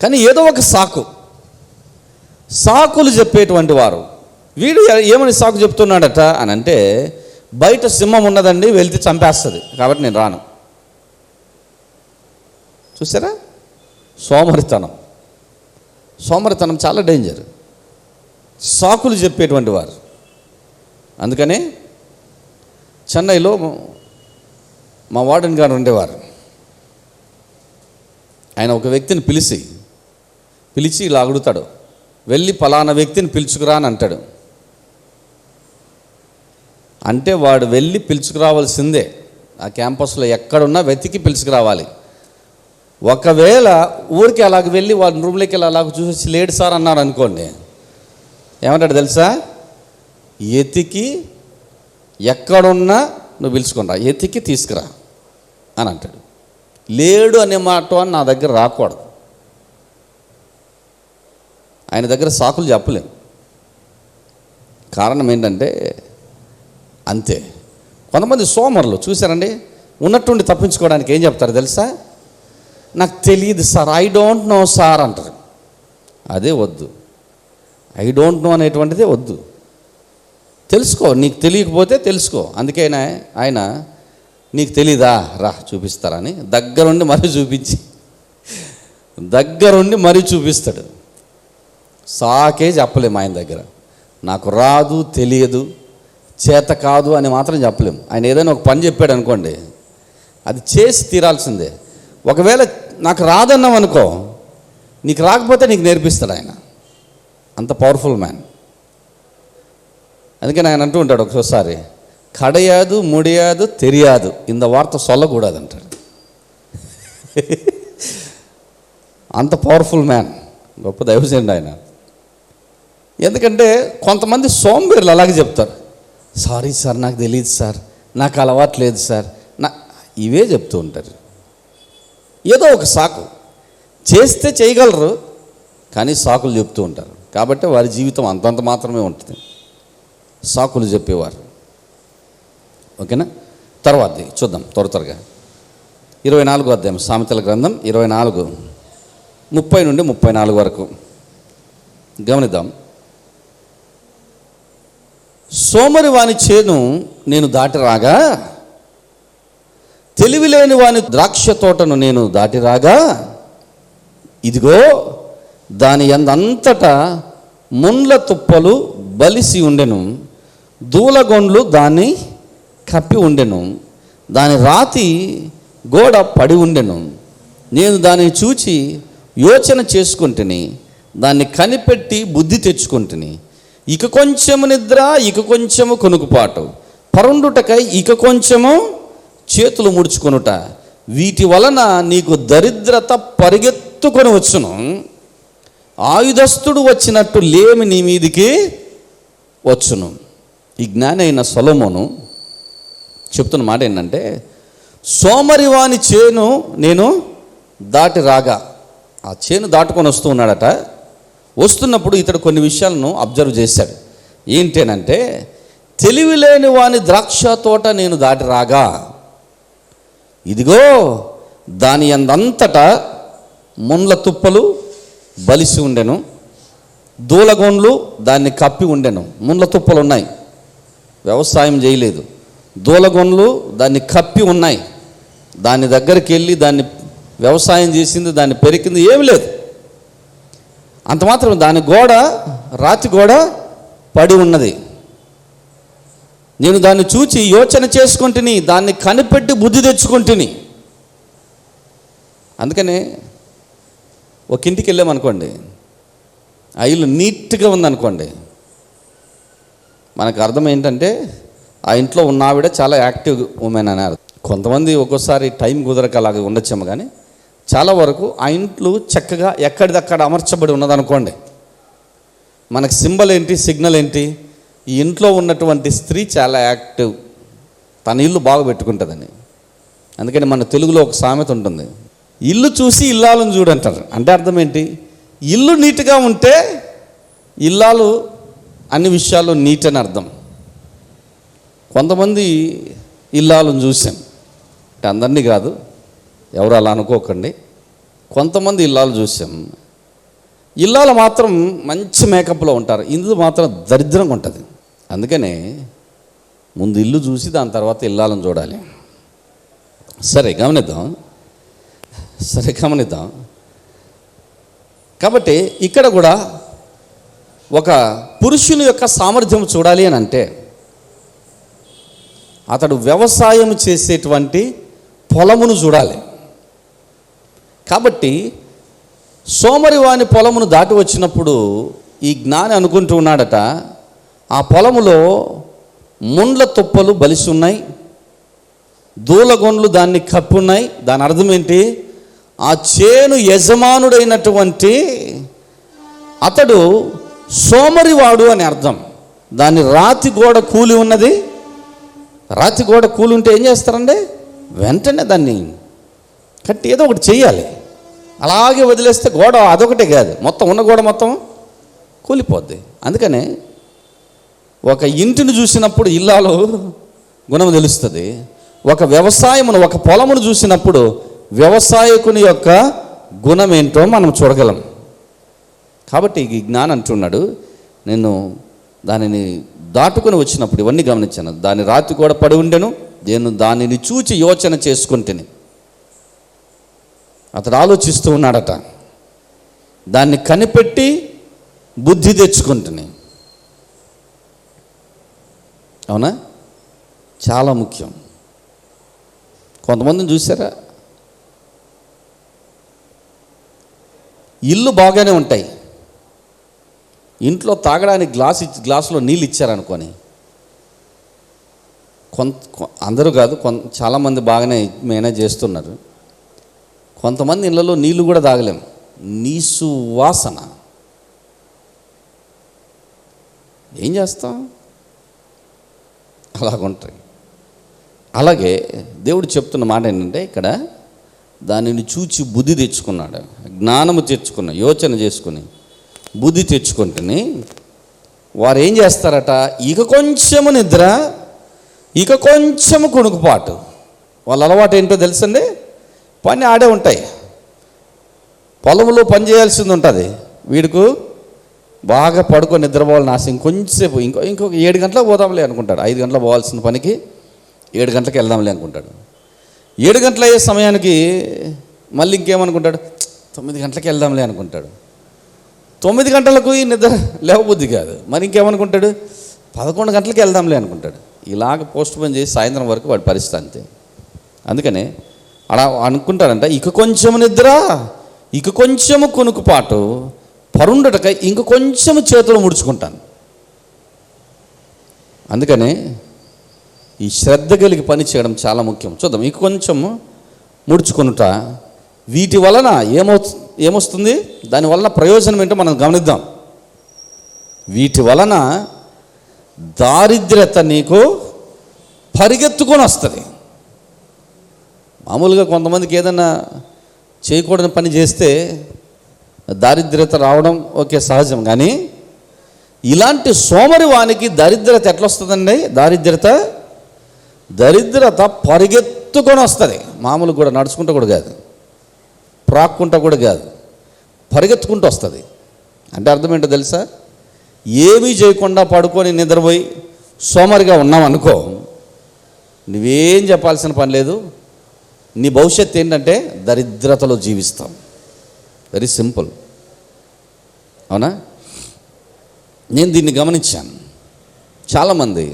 కానీ ఏదో ఒక సాకులు చెప్పేటువంటి వారు. వీడు ఏమని సాకు చెప్తున్నాడట అని అంటే, బయట సింహం ఉన్నదండి, వెళ్తే చంపేస్తుంది కాబట్టి నేను రాను. చూసారా? సోమరితనం చాలా డేంజర్. సాకులు చెప్పేటువంటి వారు. అందుకనే చెన్నైలో మా వార్డెన్ గారు ఉండేవారు. ఆయన ఒక వ్యక్తిని పిలిచి ఇలా అడుగుతాడు, వెళ్ళి పలానా వ్యక్తిని పిలుచుకురా అని అంటాడు. అంటే వాడు వెళ్ళి పిలుచుకురావాల్సిందే. ఆ క్యాంపస్లో ఎక్కడున్నా వెతికి పిలుచుకురావాలి. ఒకవేళ ఊరికి అలాగ వెళ్ళి వాళ్ళ రూమ్లోకి వెళ్ళి అలాగ చూసి లేడు సార్ అన్నారు అనుకోండి, ఏమంటాడు తెలుసా? ఎతికి ఎక్కడున్నా నువ్వు పిలుచుకుని రా, ఎతికి తీసుకురా అని అంటాడు. లేడు అనే మాట అని నా దగ్గర రాకూడదు. ఆయన దగ్గర సాకులు చెప్పలేం. కారణం ఏంటంటే అంతే. కొంతమంది సోమరులు చూశారండి, ఉన్నట్టుండి తప్పించుకోవడానికి ఏం చెప్తారు తెలుసా? నాకు తెలియదు sir, I don't know sir అంటారు. అదే వద్దు. ఐ డోంట్ నో అనేటువంటిదే వద్దు. తెలుసుకో, నీకు తెలియకపోతే తెలుసుకో. అందుకే ఆయన నీకు తెలీదా రా చూపిస్తారని దగ్గరుండి మరీ చూపిస్తాడు. సాకే చెప్పలేము ఆయన దగ్గర. నాకు రాదు, తెలియదు, చేత కాదు అని మాత్రం చెప్పలేము. ఆయన ఏదైనా ఒక పని చెప్పాడు అనుకోండి, అది చేసి తీరాల్సిందే. ఒకవేళ నాకు రాదన్నాం అనుకో, నీకు రాకపోతే నీకు నేర్పిస్తాడు ఆయన. అంత పవర్ఫుల్ మ్యాన్. అందుకని ఆయన అంటూ ఉంటాడు ఒకసారి, కడయాదు ముడియాదు తెలియదు ఇంత వార్త సొల్లకూడదు అంటాడు. అంత పవర్ఫుల్ మ్యాన్, గొప్ప దైవజనుడు ఆయన. ఎందుకంటే కొంతమంది సోంబేర్లు అలాగే చెప్తారు, సారీ సార్ నాకు తెలియదు సార్, నాకు అలవాటు లేదు సార్, ఇవే చెప్తూ ఉంటారు. ఏదో ఒక సాకు చేస్తే చేయగలరు, కానీ సాకులు చెప్తూ ఉంటారు. కాబట్టి వారి జీవితం అంతంత మాత్రమే ఉంటుంది, సాకులు చెప్పేవారు. ఓకేనా? తర్వాత చూద్దాం త్వరగా. 24వ అధ్యాయం సామెతల గ్రంథం 24, 30 నుండి 34 వరకు గమనిద్దాం. సోమరి వాని చేను నేను దాటి రాగా, తెలివిలేని వాని ద్రాక్ష తోటను నేను దాటి రాగా, ఇదిగో దాని యందంతటా ముండ్ల తుప్పలు బలిసి ఉండెను, దూలగొండ్లు దాన్ని కప్పి ఉండెను, దాని రాతి గోడ పడి ఉండెను. నేను దానిని చూచి యోచన చేసుకుంటుని, దాన్ని కనిపెట్టి బుద్ధి తెచ్చుకుంటుని. ఇక కొంచెము నిద్ర, ఇక కొంచెము కొనుకుపాటు, పరుండుటకై ఇక కొంచెము చేతులు ముడుచుకొనుట, వీటి వలన నీకు దరిద్రత పరిగెత్తుకొని వచ్చును. ఆయుధస్తుడు వచ్చినట్టు లేమి నీ మీదికి వచ్చును. ఈ జ్ఞాని అయిన సొలొమోను చెప్తున్న మాట ఏంటంటే, సోమరివాని చేను నేను దాటి రాగా, ఆ చేను దాటుకొని వస్తూ ఉన్నాడట. వస్తున్నప్పుడు ఇతడు కొన్ని విషయాలను అబ్జర్వ్ చేశాడు. ఏంటేనంటే, తెలివిలేని వాని ద్రాక్ష తోట నేను దాటి రాగా, ఇదిగో దాని యందంతటా ముండ్ల తుప్పలు బలిసి ఉండెను, దూలగొండ్లు దాన్ని కప్పి ఉండెను. ముండ్ల తుప్పలు ఉన్నాయి, వ్యవసాయం చేయలేదు. దూలగొండ్లు దాన్ని కప్పి ఉన్నాయి, దాని దగ్గరికి వెళ్ళి దాన్ని వ్యవసాయం చేసింది, దాన్ని పెరికింది ఏమి లేదు. అంత మాత్రం దాని గోడ, రాతి గోడ పడి ఉన్నది. నేను దాన్ని చూచి యోచన చేసుకుంటుని, దాన్ని కనిపెట్టి బుద్ధి తెచ్చుకుంటుని. అందుకనే ఒక ఇంటికి వెళ్ళామనుకోండి, ఆ ఇల్లు నీట్గా ఉందనుకోండి, మనకు అర్థం ఏంటంటే ఆ ఇంట్లో ఉన్న ఆవిడ చాలా యాక్టివ్ ఉమెన్ అని అర్థం. కొంతమంది ఒక్కోసారి టైం కుదరక అలాగే ఉండొచ్చేమో, కానీ చాలా వరకు ఆ ఇంట్లో చక్కగా ఎక్కడిదక్కడ అమర్చబడి ఉన్నదనుకోండి, మనకు సింబల్ ఏంటి, సిగ్నల్ ఏంటి, ఈ ఇంట్లో ఉన్నటువంటి స్త్రీ చాలా యాక్టివ్, తన ఇల్లు బాగా పెట్టుకుంటుందని. అందుకని మన తెలుగులో ఒక సామెత ఉంటుంది, ఇల్లు చూసి ఇల్లాలను చూడంటారు. అంటే అర్థం ఏంటి, ఇల్లు నీట్గా ఉంటే ఇల్లాలు అన్ని విషయాల్లో నీట్ అని అర్థం. కొంతమంది ఇల్లాలను చూసాం, అంటే అందరినీ కాదు, ఎవరు అలా అనుకోకండి, కొంతమంది ఇల్లాలు చూసాం. ఇల్లాలు మాత్రం మంచి మేకప్లో ఉంటారు, ఇల్లు మాత్రం దరిద్రంగా ఉంటుంది. అందుకనే ముందు ఇల్లు చూసి దాని తర్వాత ఇల్లాలను చూడాలి. సరే గమనిద్దాం. కాబట్టి ఇక్కడ కూడా ఒక పురుషుని యొక్క సామర్థ్యం చూడాలి అని అంటే, అతడు వ్యవసాయం చేసేటువంటి పొలమును చూడాలి. కాబట్టి సోమరివాని పొలమును దాటి వచ్చినప్పుడు ఈ జ్ఞాని అనుకుంటూ ఉన్నాడట, ఆ పొలములో ముండ్ల తుప్పలు బలిసి ఉన్నాయి, దూలగొండ్లు దాన్ని కప్పున్నాయి. దాని అర్థం ఏంటి, ఆ చేను యజమానుడైనటువంటి అతడు సోమరివాడు అని అర్థం. దాని రాతి గోడ కూలి ఉన్నది, రాతి గోడ కూలుంటే ఏం చేస్తారండి? వెంటనే దాన్ని కట్టి ఏదో ఒకటి చెయ్యాలి. అలాగే వదిలేస్తే గోడ అదొకటే కాదు, మొత్తం ఉన్న గోడ మొత్తం కూలిపోద్ది. అందుకనే ఒక ఇంటిని చూసినప్పుడు ఇల్లాలు గుణం తెలుస్తుంది. ఒక వ్యవసాయమును, ఒక పొలమును చూసినప్పుడు వ్యవసాయకుని యొక్క గుణం ఏంటో మనం చూడగలం. కాబట్టి ఈ జ్ఞానం అంటున్నాడు, నేను దానిని దాటుకుని వచ్చినప్పుడు ఇవన్నీ గమనించాను. దాని రాతి కూడా పడి ఉండెను, నేను దానిని చూచి యోచన చేసుకుంటేని. అతడు ఆలోచిస్తూ ఉన్నాడట, దాన్ని కనిపెట్టి బుద్ధి తెచ్చుకుంటుని. అవునా? చాలా ముఖ్యం. కొంతమందిని చూసారా, ఇల్లు బాగానే ఉంటాయి, ఇంట్లో తాగడానికి గ్లాసులో నీళ్ళు ఇచ్చారనుకొని, అందరూ కాదు, చాలామంది బాగానే మేనేజ్ చేస్తున్నారు. కొంతమంది ఇళ్ళలో నీళ్ళు కూడా తాగలేం, నీసు వాసన. ఏం చేస్తాం? అలాగుంటాయి. అలాగే దేవుడు చెప్తున్న మాట ఏంటంటే, ఇక్కడ దానిని చూచి బుద్ధి తెచ్చుకున్నాడు, జ్ఞానము తెచ్చుకున్నాడు, యోచన చేసుకుని బుద్ధి తెచ్చుకుంటుని వారు ఏం చేస్తారట, ఇక కొంచెము నిద్ర, ఇక కొంచెము కుణుకుపాటు. వాళ్ళ అలవాటు ఏంటో తెలుసండి, పని ఆడే ఉంటాయి, పొలంలో పని చేయాల్సింది ఉంటుంది. వీడికి బాగా పడుకొని నిద్రపోవాలని ఆశ, ఇంకొంచెంసేపు ఇంకొక 7 గంటలకు పోదాంలే అనుకుంటాడు. 5 గంటలకు పోవాల్సిన పనికి 7 గంటలకు వెళ్దాంలే అనుకుంటాడు. 7 గంటలు అయ్యే సమయానికి మళ్ళీ ఇంకేమనుకుంటాడు, 9 గంటలకు వెళ్దాంలే అనుకుంటాడు. 9 గంటలకు ఈ నిద్ర లేవబుద్ధి కాదు, మరి ఇంకేమనుకుంటాడు, 11 గంటలకు వెళ్దాంలే అనుకుంటాడు. ఇలాగ పోస్ట్ పోన్ చేసి సాయంత్రం వరకు వాడి పరిస్థితి అంతే. అందుకనే అలా అనుకుంటాడంట, ఇక కొంచెము నిద్ర, ఇక కొంచెము కునుకుపాటు, పరుండటకై ఇంక కొంచెము చేతులు ముడుచుకుంటాను. అందుకనే ఈ శ్రద్ధ కలిగి పని చేయడం చాలా ముఖ్యం. చూద్దాం, ఇక కొంచెము ముడుచుకునుట, వీటి వలన ఏమొస్తుంది, దాని వలన ప్రయోజనం ఏంటో మనం గమనిద్దాం. వీటి వలన దారిద్ర్యత నీకు పరిగెత్తుకొని వస్తుంది. మామూలుగా కొంతమందికి ఏదైనా చేయకూడని పని చేస్తే దారిద్ర్యత రావడం ఓకే, సహజం. కానీ ఇలాంటి సోమరి వానికి దరిద్రత ఎట్లా వస్తుందండి? దరిద్రత పరిగెత్తుకొని వస్తుంది. మామూలు కూడా నడుచుకుంటూ కూడా కాదు, ప్రాక్కుంటూ కూడా కాదు, పరిగెత్తుకుంటూ వస్తుంది. అంటే అర్థం ఏంటో తెలుసా? ఏమీ చేయకుండా పడుకొని నిద్రపోయి సోమరిగా ఉన్నాం అనుకో, నువ్వేం చెప్పాల్సిన పని లేదు. నీ భవిష్యత్తు ఏంటంటే దరిద్రతలో జీవిస్తాం. Very simple. అవునా? నేను దీన్ని గమనించాను. చాలామంది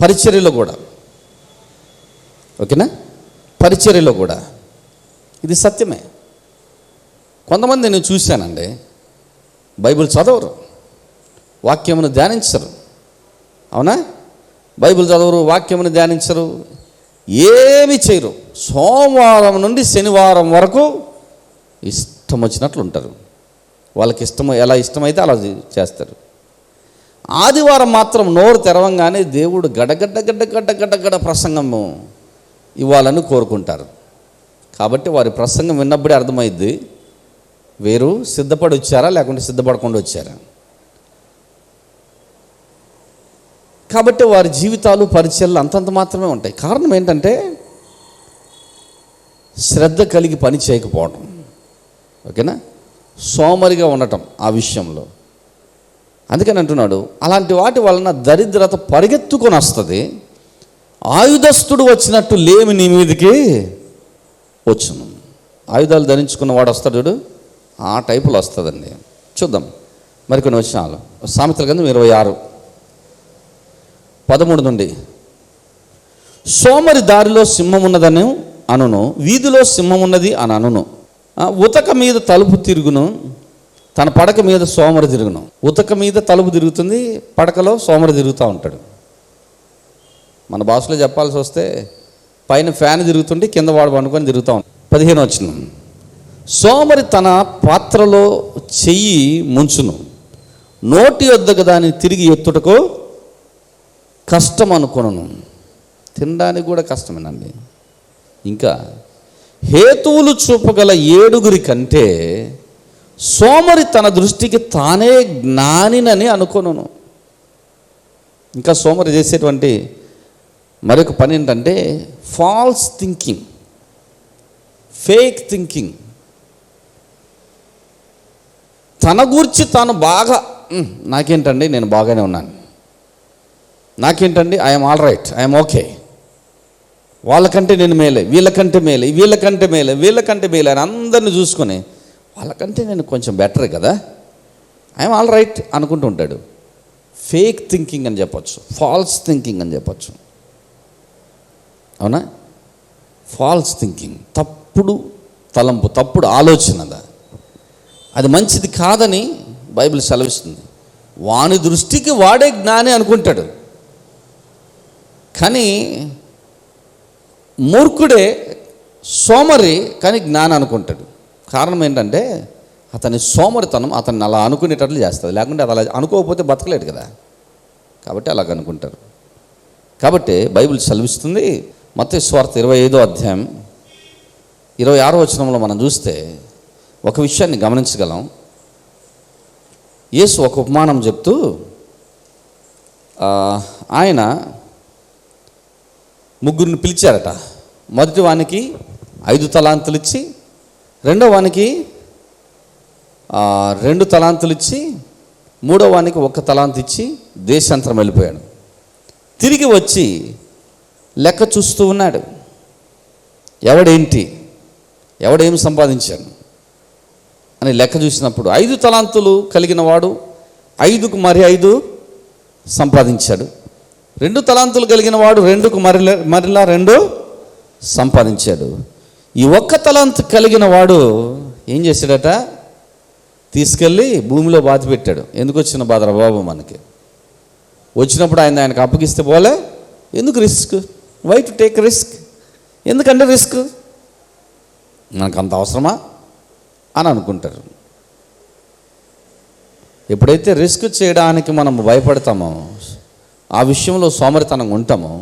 పరిచర్యలో కూడా, ఓకేనా, పరిచర్యలో కూడా ఇది సత్యమే. కొంతమంది నేను చూశానండి, బైబిల్ చదవరు, వాక్యమును ధ్యానించరు. అవునా? బైబిల్ చదవరు, వాక్యమును ధ్యానించరు, ఏమీ చేయరు. సోమవారం నుండి శనివారం వరకు ఇష్టం వచ్చినట్లు ఉంటారు. వాళ్ళకి ఎలా ఇష్టమైతే అలా చేస్తారు. ఆదివారం మాత్రం నోరు తెరవంగానే దేవుడు గడగడ్డ ప్రసంగము ఇవ్వాలని కోరుకుంటారు. కాబట్టి వారి ప్రసంగం విన్నప్పుడే అర్థమైద్ది వీరు సిద్ధపడి వచ్చారా లేకుంటే సిద్ధపడకుండా వచ్చారా. కాబట్టి వారి జీవితాలు పరిచయాలు అంతంత మాత్రమే ఉంటాయి. కారణం ఏంటంటే శ్రద్ధ కలిగి పని చేయకపోవడం, ఓకేనా, సోమరిగా ఉండటం ఆ విషయంలో. అందుకని అంటున్నాడు, అలాంటి వాటి వలన దరిద్రత పరిగెత్తుకొని వస్తుంది. ఆయుధస్తుడు వచ్చినట్టు లేమి నీ మీదకి వచ్చును. ఆయుధాలు ధరించుకున్న వాడు వస్తాడు చూడు, ఆ టైపులో వస్తుందండి. చూద్దాం మరికొన్ని వచనాలు. సామెతల గ్రంథం 26:13 నుండి. సోమరి దారిలో సింహం ఉన్నదని అనును, వీధిలో సింహం ఉన్నది అని అనును. ఉతక మీద తలుపు తిరుగును, తన పడక మీద సోమరి తిరుగును. ఉతక మీద తలుపు తిరుగుతుంది, పడకలో సోమరి తిరుగుతూ ఉంటాడు. మన భాషలో చెప్పాల్సి వస్తే పైన ఫ్యాన్ తిరుగుతుంటే కింద వాడు పండుకొని తిరుగుతూ ఉంటాడు. 15 వచనం. సోమరి తన పాత్రలో చెయ్యి ముంచును, నోటి వద్దకు దాన్ని తిరిగి ఎత్తుటకు కష్టం అనుకొనును. తినడానికి కూడా కష్టమేనండి. ఇంకా హేతువులు చూపగల 7 కంటే సోమరి తన దృష్టికి తానే జ్ఞానినని అనుకొనును. ఇంకా సోమరి చేసేటువంటి మరొక పని ఏంటంటే ఫాల్స్ థింకింగ్, ఫేక్ థింకింగ్. తన గురించి తాను బాగా నాకేంటండి, నేను బాగానే ఉన్నాను, నాకేంటండి, I'm all right, I'm okay, వాళ్ళకంటే నేను మేలే, వీళ్ళకంటే మేలే, వీళ్ళకంటే మేలే, వీళ్ళకంటే మేలే అని అందరిని చూసుకొని వాళ్ళకంటే నేను కొంచెం బెటర్ కదా, ఐఎమ్ ఆల్ రైట్ అనుకుంటూ ఉంటాడు. ఫేక్ థింకింగ్ అని చెప్పచ్చు, ఫాల్స్ థింకింగ్ అని చెప్పచ్చు. అవునా? ఫాల్స్ థింకింగ్, తప్పుడు తలంపు, తప్పుడు ఆలోచన. అది మంచిది కాదని బైబిల్ సెలవిస్తుంది. వాని దృష్టికి వాడే జ్ఞాని అనుకుంటాడు, కానీ మూర్ఖుడే సోమరి కానీ జ్ఞానం అనుకుంటాడు. కారణం ఏంటంటే అతని సోమరితనం అతన్ని అలా అనుకునేటట్లు చేస్తుంది. లేకుంటే అది అలా అనుకోకపోతే బతకలేడు కదా, కాబట్టి అలాగ అనుకుంటారు. కాబట్టి బైబిల్ సెలవిస్తుంది, మత్తయి సువార్త 25వ అధ్యాయం 26వ వచనంలో మనం చూస్తే ఒక విషయాన్ని గమనించగలం. యేసు ఒక ఉపమానం చెప్తూ ఆయన 3 పిలిచారట. మొదటి వానికి 5 తలాంతులు ఇచ్చి, రెండో వానికి 2 తలాంతులు ఇచ్చి, మూడో వానికి 1 తలాంతు ఇచ్చి దేశాంతరం వెళ్ళిపోయాడు. తిరిగి వచ్చి లెక్క చూస్తూ ఉన్నాడు. ఎవడేం సంపాదించాడు అని లెక్క చూసినప్పుడు 5 తలాంతులు కలిగిన వాడు 5కు మరి 5 సంపాదించాడు. 2 తలాంతులు కలిగిన వాడు 2కు మరలా 2 సంపాదించాడు. ఈ 1 తలాంతు కలిగిన వాడు ఏం చేశాడట? తీసుకెళ్ళి భూమిలో బాధ పెట్టాడు. ఎందుకు వచ్చిన బాధరా బాబు మనకి? వచ్చినప్పుడు ఆయనకు అప్పగిస్తే పోలే. ఎందుకు risk? Why to take risk? ఎందుకంటే రిస్క్ మనకు అంత అవసరమా అని అనుకుంటారు. ఎప్పుడైతే రిస్క్ చేయడానికి మనం భయపడతామో, ఆ విషయంలో సోమరితనంగా ఉంటామో,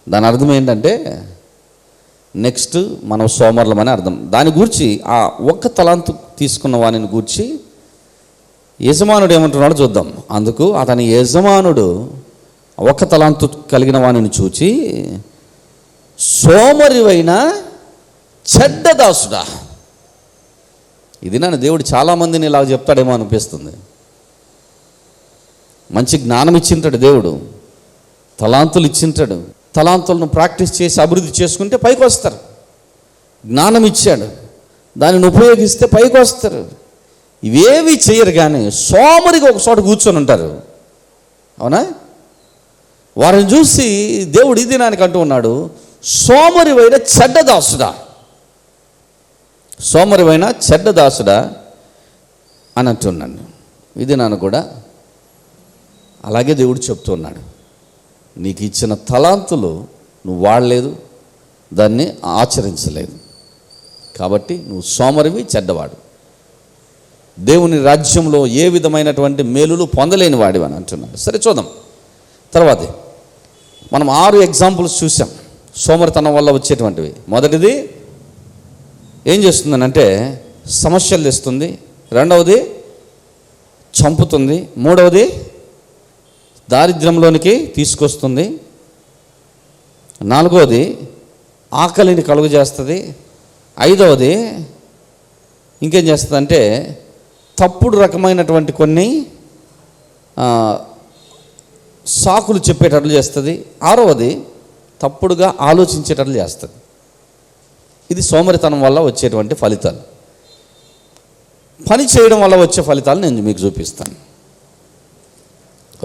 దాని అర్థం ఏంటంటే నెక్స్ట్ మనం సోమరులమని అర్థం. దాని గురించి ఆ 1 తలాంతు తీసుకున్న వానిని గూర్చి యజమానుడు ఏమంటున్నాడో చూద్దాం. అందుకు అతని యజమానుడు 1 తలాంతు కలిగిన వానిని చూచి, సోమరివైన చెడ్డ దాసుడా. ఇది నన్ను దేవుడు చాలామందిని ఇలా చెప్తాడేమో అనిపిస్తుంది. మంచి జ్ఞానం ఇచ్చింటాడు దేవుడు, తలాంతులు ఇచ్చింటాడు. తలాంతులను ప్రాక్టీస్ చేసి అభివృద్ధి చేసుకుంటే పైకి వస్తారు. జ్ఞానం ఇచ్చాడు, దానిని ఉపయోగిస్తే పైకి వస్తారు. ఇవేవి చేయరు, కానీ సోమరికి ఒక చోట కూర్చొని ఉంటారు. అవునా? వారిని చూసి దేవుడు ఈ దినానికి అంటూ ఉన్నాడు, సోమరివైన చెడ్డదాసుడా, సోమరివైన చెడ్డదాసుడా అని అంటున్నాను. ఇది నాన్న కూడా అలాగే దేవుడు చెప్తూ ఉన్నాడు. నీకు ఇచ్చిన తలాంతులు నువ్వు వాడలేదు, దాన్ని ఆచరించలేదు, కాబట్టి నువ్వు సోమరివి, చెడ్డవాడు, దేవుని రాజ్యంలో ఏ విధమైనటువంటి మేలులు పొందలేని వాడివి అని అంటున్నాడు. సరే చూద్దాం. తర్వాత మనం 6 ఎగ్జాంపుల్స్ చూసాం సోమరితనం వల్ల వచ్చేటువంటివి. మొదటిది ఏం చేస్తుందనంటే సమస్యలు తెస్తుంది, రెండవది చంపుతుంది, మూడవది దారిద్ర్యంలోనికి తీసుకొస్తుంది, నాలుగవది ఆకలిని కలుగు చేస్తుంది, ఐదవది ఇంకేం చేస్తుందంటే తప్పుడు రకమైనటువంటి కొన్ని సాకులు చెప్పేటట్లు చేస్తుంది, ఆరవది తప్పుడుగా ఆలోచించేటట్లు చేస్తుంది. ఇది సోమరితనం వల్ల వచ్చేటువంటి ఫలితాలు. పని చేయడం వల్ల వచ్చే ఫలితాలు నేను మీకు చూపిస్తాను.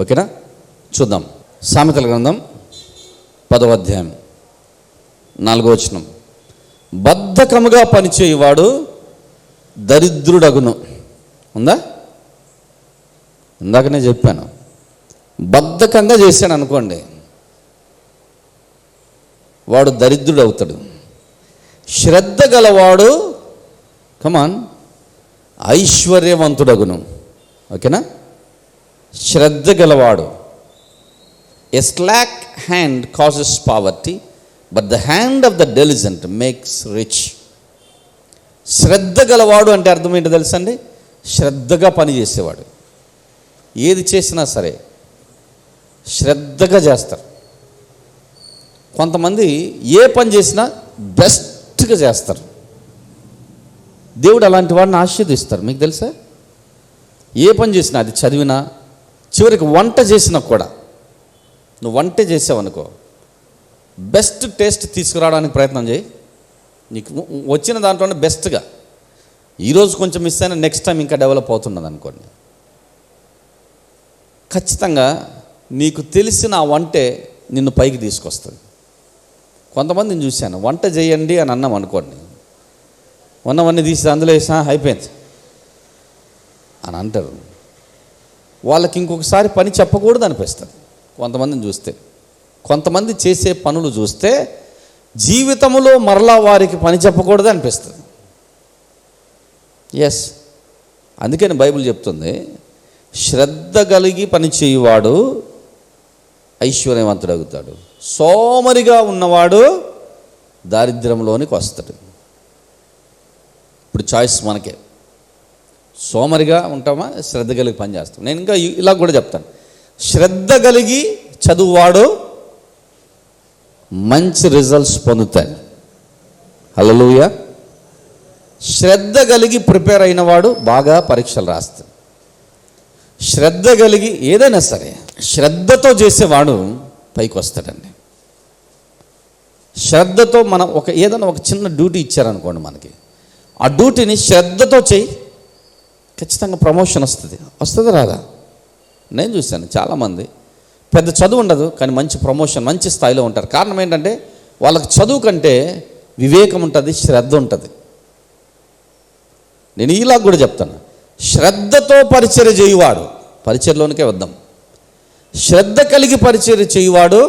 ఓకేనా? చూద్దాం. సామెతల గ్రంథం 10వ అధ్యాయం 4వ వచనం. బద్ధకముగా పనిచేయువాడు దరిద్రుడగును. ఉందా? ఇందాకనే చెప్పాను. బద్ధకంగా చేశాడు అనుకోండి, వాడు దరిద్రుడు అవుతాడు. శ్రద్ధ గలవాడు కమాన్ ఐశ్వర్యవంతుడగును. ఓకేనా? శ్రద్ధ గలవాడు a slack hand causes poverty, but the hand of the diligent makes rich. శ్రద్ధ గలవాడు అంటే అర్థం ఏంటో తెలుసండి? శ్రద్ధగా పని చేసేవాడు. ఏది చేసినా సరే శ్రద్ధగా చేస్తారు. కొంతమంది ఏ పని చేసినా బెస్ట్గా చేస్తారు. దేవుడు అలాంటి వాడిని ఆశీర్వదిస్తారు. మీకు తెలుసా? ఏ పని చేసినా, అది చదివినా, చివరికి వంట చేసినా కూడా, నువ్వు వంట చేసావనుకో, బెస్ట్ టేస్ట్ తీసుకురావడానికి ప్రయత్నం చేయి. నీకు వచ్చిన దాంట్లోనే బెస్ట్గా, ఈరోజు కొంచెం మిస్ అయినా నెక్స్ట్ టైం ఇంకా డెవలప్ అవుతున్నది అనుకోండి. ఖచ్చితంగా నీకు తెలిసిన ఆ వంటే నిన్ను పైకి తీసుకొస్తుంది. కొంతమందిని చూశాను, వంట చేయండి అని అన్నాం అనుకోండి, ఉన్నవన్నీ తీసి అందులో వేసా అయిపోయింది అని అంటారు. వాళ్ళకి ఇంకొకసారి పని చెప్పకూడదు అనిపిస్తుంది కొంతమందిని చూస్తే. కొంతమంది చేసే పనులు చూస్తే జీవితంలో మరలా వారికి పని చెప్పకూడదు అనిపిస్తుంది. ఎస్, అందుకని బైబిల్ చెప్తుంది, శ్రద్ధ కలిగి పని చేయువాడు ఐశ్వర్యవంతుడు అవుతాడు, సోమరిగా ఉన్నవాడు దారిద్ర్యంలోనికి వస్తాడు. ఇప్పుడు చాయిస్ మనకే. సోమరిగా ఉంటామా, శ్రద్ధ కలిగి పని చేస్తాం. నేను ఇంకా ఇలా కూడా చెప్తాను, శ్రద్ధ కలిగి చదువువాడు మంచి రిజల్ట్స్ పొందుతాడు. హల్లెలూయా. శ్రద్ధ కలిగి ప్రిపేర్ అయినవాడు బాగా పరీక్షలు రాస్తాడు. శ్రద్ధ కలిగి ఏదైనా సరే శ్రద్ధతో చేసేవాడు పైకి వస్తాడండి. శ్రద్ధతో మనం ఏదైనా ఒక చిన్న డ్యూటీ ఇచ్చారనుకోండి మనకి, ఆ డ్యూటీని శ్రద్ధతో చేయి, ఖచ్చితంగా ప్రమోషన్ వస్తుంది రాదా? నేను చూశాను చాలామంది పెద్ద చదువు ఉండదు కానీ మంచి ప్రమోషన్, మంచి స్థాయిలో ఉంటారు. కారణం ఏంటంటే వాళ్ళకి చదువు కంటే వివేకం ఉంటుంది, శ్రద్ధ ఉంటుంది. నేను ఇలా కూడా చెప్తాను, శ్రద్ధతో పరిచర్య చేయువాడు, పరిచర్లోనికే వద్దాం, శ్రద్ధ కలిగి పరిచర్య చేయువాడు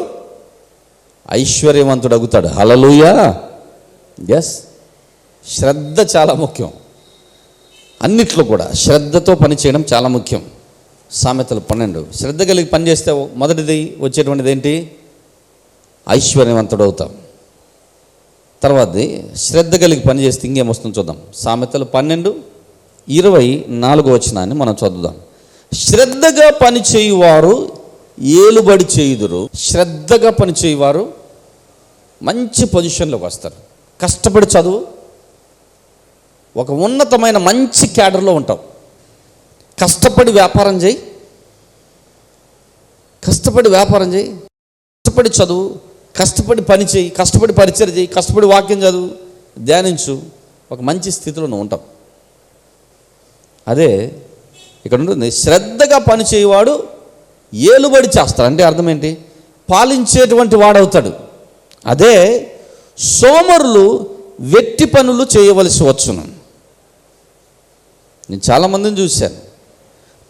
ఐశ్వర్యవంతుడు అవుతాడు. హల్లెలూయా. ఎస్, శ్రద్ధ చాలా ముఖ్యం. అన్నిట్లో కూడా శ్రద్ధతో పని చేయడం చాలా ముఖ్యం. సామెతలు 12, శ్రద్ధ కలిగి పని చేస్తే మొదటిది వచ్చేటువంటిది ఏంటి? ఐశ్వర్యవంతుడు అవుతాం. తర్వాతది శ్రద్ధ కలిగి పని చేస్తే ఇంకేమొస్తుందో చూద్దాం. సామెతలు 12:24 వచనాన్ని మనం చదువుదాం. శ్రద్ధగా పని చేయువారు ఏలుబడి చేయుదురు. శ్రద్ధగా పని చేయువారు మంచి పొజిషన్లోకి వస్తారు. కష్టపడి చదువు, ఒక ఉన్నతమైన మంచి క్యాడర్లో ఉంటావు. కష్టపడి వ్యాపారం చేయి, కష్టపడి చదువు, కష్టపడి పని చేయి, కష్టపడి పరిచయం చేయి, కష్టపడి వాక్యం చదువు, ధ్యానించు, ఒక మంచి స్థితిలో నువ్వు ఉంటావు. అదే ఇక్కడ ఉంటుంది, శ్రద్ధగా పని చేయవాడు ఏలుబడి చేస్తాడు. అంటే అర్థం ఏంటి? పాలించేటువంటి వాడవుతాడు. అదే సోమరులు వెట్టి పనులు చేయవలసి వచ్చును. నేను చాలామందిని చూశాను,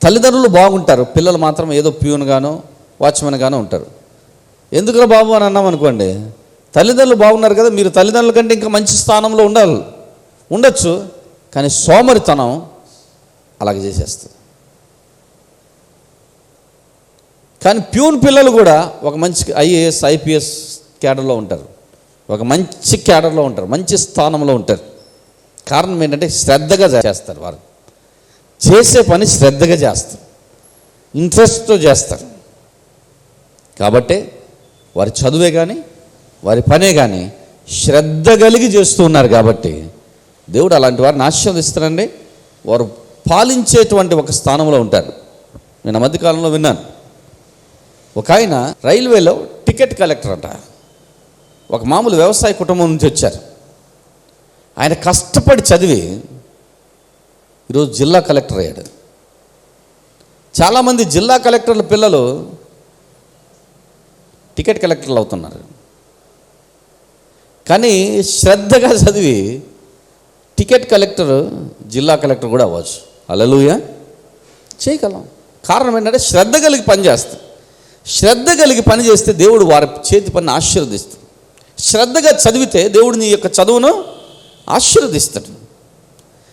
తల్లిదండ్రులు బాగుంటారు, పిల్లలు మాత్రం ఏదో ప్యూన్గానో వాచ్మెన్ గానో ఉంటారు. ఎందుకురా బాబు అని అన్నాం అనుకోండి, తల్లిదండ్రులు బాగున్నారు కదా, మీరు తల్లిదండ్రుల కంటే ఇంకా మంచి స్థానంలో ఉండొచ్చు, కానీ సోమరితనం అలాగే చేసేస్తుంది. కానీ ప్యూన్ పిల్లలు కూడా ఒక మంచి ఐఏఎస్ ఐపీఎస్ క్యాడర్లో ఉంటారు, ఒక మంచి క్యాడర్లో ఉంటారు, మంచి స్థానంలో ఉంటారు. కారణం ఏంటంటే శ్రద్ధగా చేస్తారు. వారు చేసే పని శ్రద్ధగా చేస్తారు, ఇంట్రెస్ట్తో చేస్తారు. కాబట్టి వారి చదువే కానీ వారి పనే కానీ శ్రద్ధ కలిగి చేస్తూ ఉన్నారు. కాబట్టి దేవుడు అలాంటి వారిని ఆశీర్వదిస్తారండి. వారు పాలించేటువంటి ఒక స్థానంలో ఉంటారు. నేను మధ్యకాలంలో విన్నాను, ఒక ఆయన రైల్వేలో టికెట్ కలెక్టర్ అంట, ఒక మామూలు వ్యవసాయ కుటుంబం నుంచి వచ్చారు. ఆయన కష్టపడి చదివి ఈరోజు జిల్లా కలెక్టర్ అయ్యాడు. చాలామంది జిల్లా కలెక్టర్ల పిల్లలు టికెట్ కలెక్టర్లు అవుతున్నారు. కానీ శ్రద్ధగా చదివి టికెట్ కలెక్టర్, జిల్లా కలెక్టర్ కూడా అవ్వచ్చు. హల్లెలూయా. చేయగలం. కారణం ఏంటంటే శ్రద్ధ కలిగి పని చేస్తాం. శ్రద్ధ కలిగి పని చేస్తే దేవుడు వారి చేతి పని ఆశీర్వదిస్తాడు. శ్రద్ధగా చదివితే దేవుడు నీ యొక్క చదువును ఆశీర్వదిస్తాడు.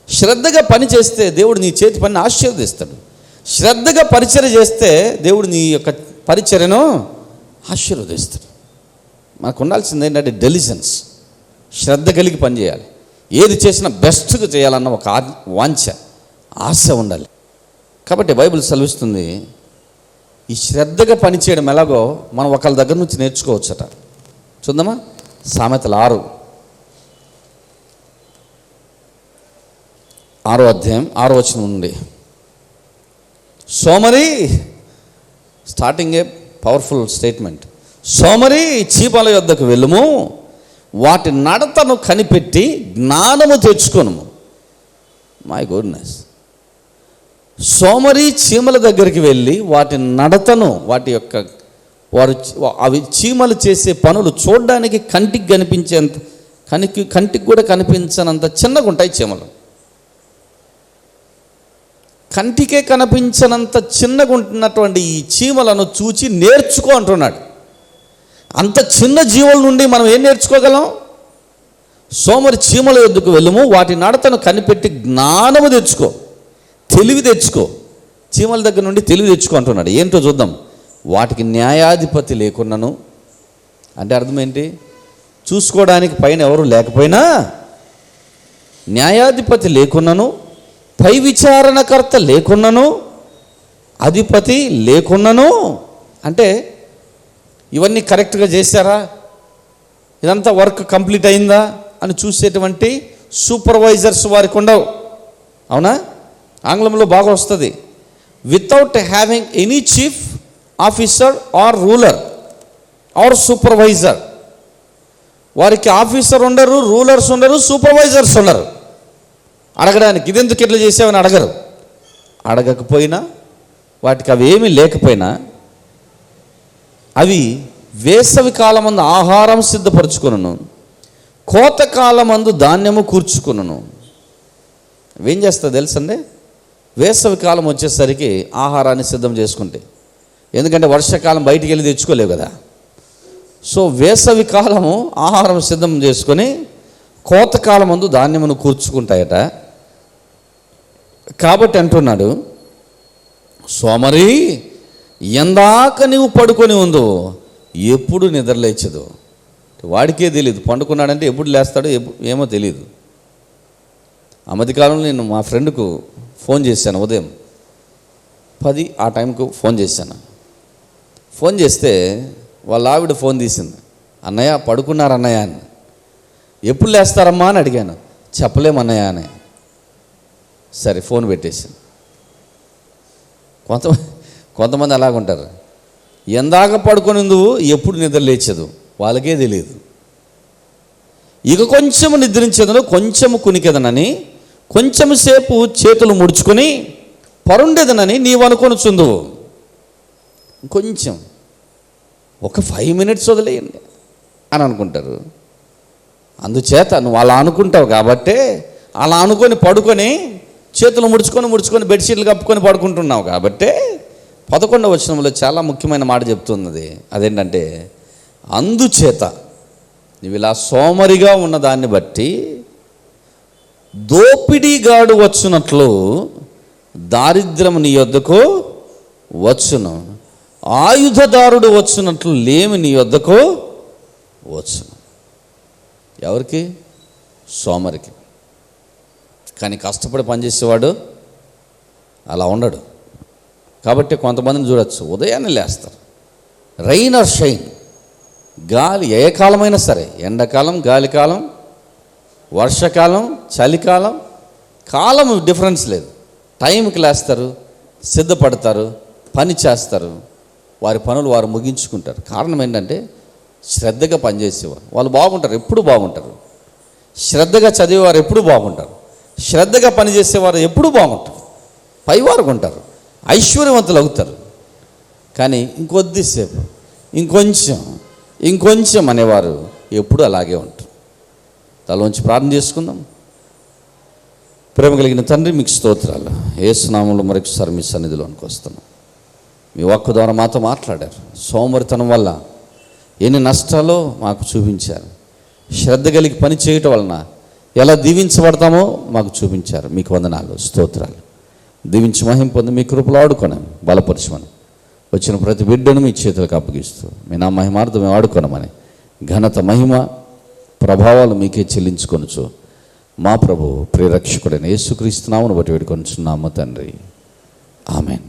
శ్రద్ధగా పని చేస్తే దేవుడు నీ చేతి పని ఆశీర్వదిస్తాడు. శ్రద్ధగా పరిచర్య చేస్తే దేవుడు నీ యొక్క పరిచర్యను ఆశీర్వదిస్తారు. మనకు ఉండాల్సింది ఏంటంటే డెలిజెన్స్, శ్రద్ధ కలిగి పనిచేయాలి. ఏది చేసినా బెస్ట్గా చేయాలన్న ఒక వాంఛ, ఆశ ఉండాలి. కాబట్టి బైబిల్ సెలవిస్తుంది, ఈ శ్రద్ధగా పనిచేయడం ఎలాగో మనం ఒకళ్ళ దగ్గర నుంచి నేర్చుకోవచ్చట. చూద్దామా, సామెతలు 6వ అధ్యాయం 6వ వచనం నుండి. సోమరి, స్టార్టింగ్ ఏ పవర్ఫుల్ స్టేట్మెంట్. సోమరి, చీమల యొద్దకు వెళ్ళుము, వాటి నడతను కనిపెట్టి జ్ఞానము తెచ్చుకొనుము. My goodness. సోమరి చీమల దగ్గరికి వెళ్ళి వాటి నడతను, వాటి యొక్క అవి చీమలు చేసే పనులు చూడడానికి కంటికి కనిపించేంత, కంటికి కూడా కనిపించనంత చిన్నగా ఉంటాయి చీమలు. కంటికే కనిపించనంత చిన్నగా ఉంటున్నటువంటి ఈ చీమలను చూచి నేర్చుకో అంటున్నాడు. అంత చిన్న జీవుల నుండి మనం ఏం నేర్చుకోగలం? సోమరి చీమల యొద్దకు వెళ్ళుము, వాటి నడతను కనిపెట్టి జ్ఞానము తెచ్చుకో, తెలివి తెచ్చుకో. చీమల దగ్గర నుండి తెలివి తెచ్చుకో అంటున్నాడు. ఏంటో చూద్దాం. వాటికి న్యాయాధిపతి లేకున్నను, అంటే అర్థం ఏంటి? చూసుకోవడానికి పైన ఎవరు లేకపోయినా, న్యాయాధిపతి లేకున్నను, పై విచారణకర్త లేకున్నను, అధిపతి లేకున్నను, అంటే ఇవన్నీ కరెక్ట్గా చేశారా, ఇదంతా వర్క్ కంప్లీట్ అయిందా అని చూసేటువంటి సూపర్వైజర్స్ వారికి ఉండవు. అవునా? ఆంగ్లంలో బాగా వస్తుంది, without having any chief officer or ruler or supervisor. వారికి ఆఫీసర్ ఉండరు, రూలర్స్ ఉండరు, సూపర్వైజర్స్ ఉండరు. అడగడానికి ఇదెందుకు ఇట్లా చేసావని అడగరు. అడగకపోయినా, వాటికి అవి ఏమీ లేకపోయినా, అవి వేసవి కాలమందు ఆహారం సిద్ధపరచుకును, కోతకాలమందు ధాన్యము కూర్చుకును. ఏం చేస్తుంది తెలుసండి? వేసవి కాలం వచ్చేసరికి ఆహారాన్ని సిద్ధం చేసుకుంటే, ఎందుకంటే వర్షాకాలం బయటికి వెళ్ళి తెచ్చుకోలేవు కదా. సో వేసవి కాలము ఆహారం సిద్ధం చేసుకొని కోతకాలమందు ధాన్యమును కూర్చుకుంటాయట. కాబట్టి అంటున్నాడు, సోమరి, ఎందాక నీవు పడుకొని ఉందో ఎప్పుడు నిద్రలేచదు. వాడికే తెలియదు పండుకున్నాడంటే ఎప్పుడు లేస్తాడో ఏమో తెలియదు. ఆ మధ్యకాలంలో నేను మా ఫ్రెండ్కు ఫోన్ చేశాను, ఉదయం 10 ఆ టైంకు ఫోన్ చేశాను. ఫోన్ చేస్తే వాళ్ళ ఆవిడ ఫోన్ తీసింది, అన్నయ్య పడుకున్నారు అన్నయ్య అని. ఎప్పుడు లేస్తారమ్మా అని అడిగాను. చెప్పలేమన్నయ్య అని. సరే ఫోన్ పెట్టేసాను. కొంతమంది అలాగుంటారు, ఎందాక పడుకొని నువ్వు ఎప్పుడు నిద్ర లేచదు వాళ్ళకే తెలియదు. ఇక కొంచెము నిద్రించేదను, కొంచెము కునికెదనని, కొంచెము సేపు చేతులు ముడుచుకొని పరుండేదనని నీవు అనుకొనుచుందువు. కొంచెం ఒక 5 మినిట్స్ వదిలేయండి అని అనుకుంటారు. అందుచేత నువ్వు అలా అనుకుంటావు కాబట్టే, అలా అనుకొని పడుకొని చేతులు ముడుచుకొని బెడ్షీట్లు కప్పుకొని పడుకుంటున్నావు కాబట్టే 11వ వచనంలో చాలా ముఖ్యమైన మాట చెప్తున్నది. అదేంటంటే, అందుచేత నువ్వు ఇలా సోమరిగా ఉన్నదాన్ని బట్టి దోపిడీగాడు వచ్చునట్లు దారిద్ర్యం నీ యొద్దకు వచ్చును, ఆయుధదారుడు వచ్చునట్లు లేమి నీ యొద్దకు వచ్చును. ఎవరికి? సోమరికి. కానీ కష్టపడి పనిచేసేవాడు అలా ఉండడు. కాబట్టి కొంతమందిని చూడొచ్చు, ఉదయాన్నే లేస్తారు, రైన్ ఆర్ షైన్, గాలి ఏ కాలమైనా సరే, ఎండాకాలం, గాలికాలం, వర్షాకాలం, చలికాలం, కాలం డిఫరెన్స్ లేదు, టైంకి లేస్తారు, సిద్ధపడతారు, పని చేస్తారు, వారి పనులు వారు ముగించుకుంటారు. కారణం ఏంటంటే శ్రద్ధగా పనిచేసేవారు వాళ్ళు బాగుంటారు, ఎప్పుడు బాగుంటారు. శ్రద్ధగా చదివేవారు ఎప్పుడు బాగుంటారు, శ్రద్ధగా పనిచేసేవారు ఎప్పుడు బాగుంటారు, పైవారు ఉంటారు, ఐశ్వర్యవంతులు అవుతారు. కానీ ఇంకొద్దిసేపు, ఇంకొంచెం అనేవారు ఎప్పుడు అలాగే ఉంటారు. తలలోంచి ప్రార్థన చేసుకుందాం. ప్రేమ కలిగిన తండ్రి, మీకు స్తోత్రాలు. యేసు నామములో మరొకసారి మీ సన్నిధిలోనికి వస్తున్నాం. మీ వాక్కు ద్వారా మాతో మాట్లాడారు. సోమరితనం వల్ల ఎన్ని నష్టాలో మాకు చూపించారు. శ్రద్ధ కలిగి పని చేయటం వలన ఎలా దీవించబడతామో మాకు చూపించారు. మీకు వందనాలు, స్తోత్రాలు. దీవించి మహిమ పొంది మీ కృపలో ఆడుకోనని బలపరచమని వచ్చిన ప్రతి బిడ్డను మీ చేతులకు అప్పగిస్తూ మీ నా మహిమార్థం వాడుకోనమని ఘనత మహిమ ప్రభావాలు మీకే చెల్లించుకొనుచు మా ప్రభు ప్రియరక్షకుడైన యేసుక్రీస్తు నామమును బట్టి వేడుకొనుచున్నాము తండ్రి. ఆమేన్.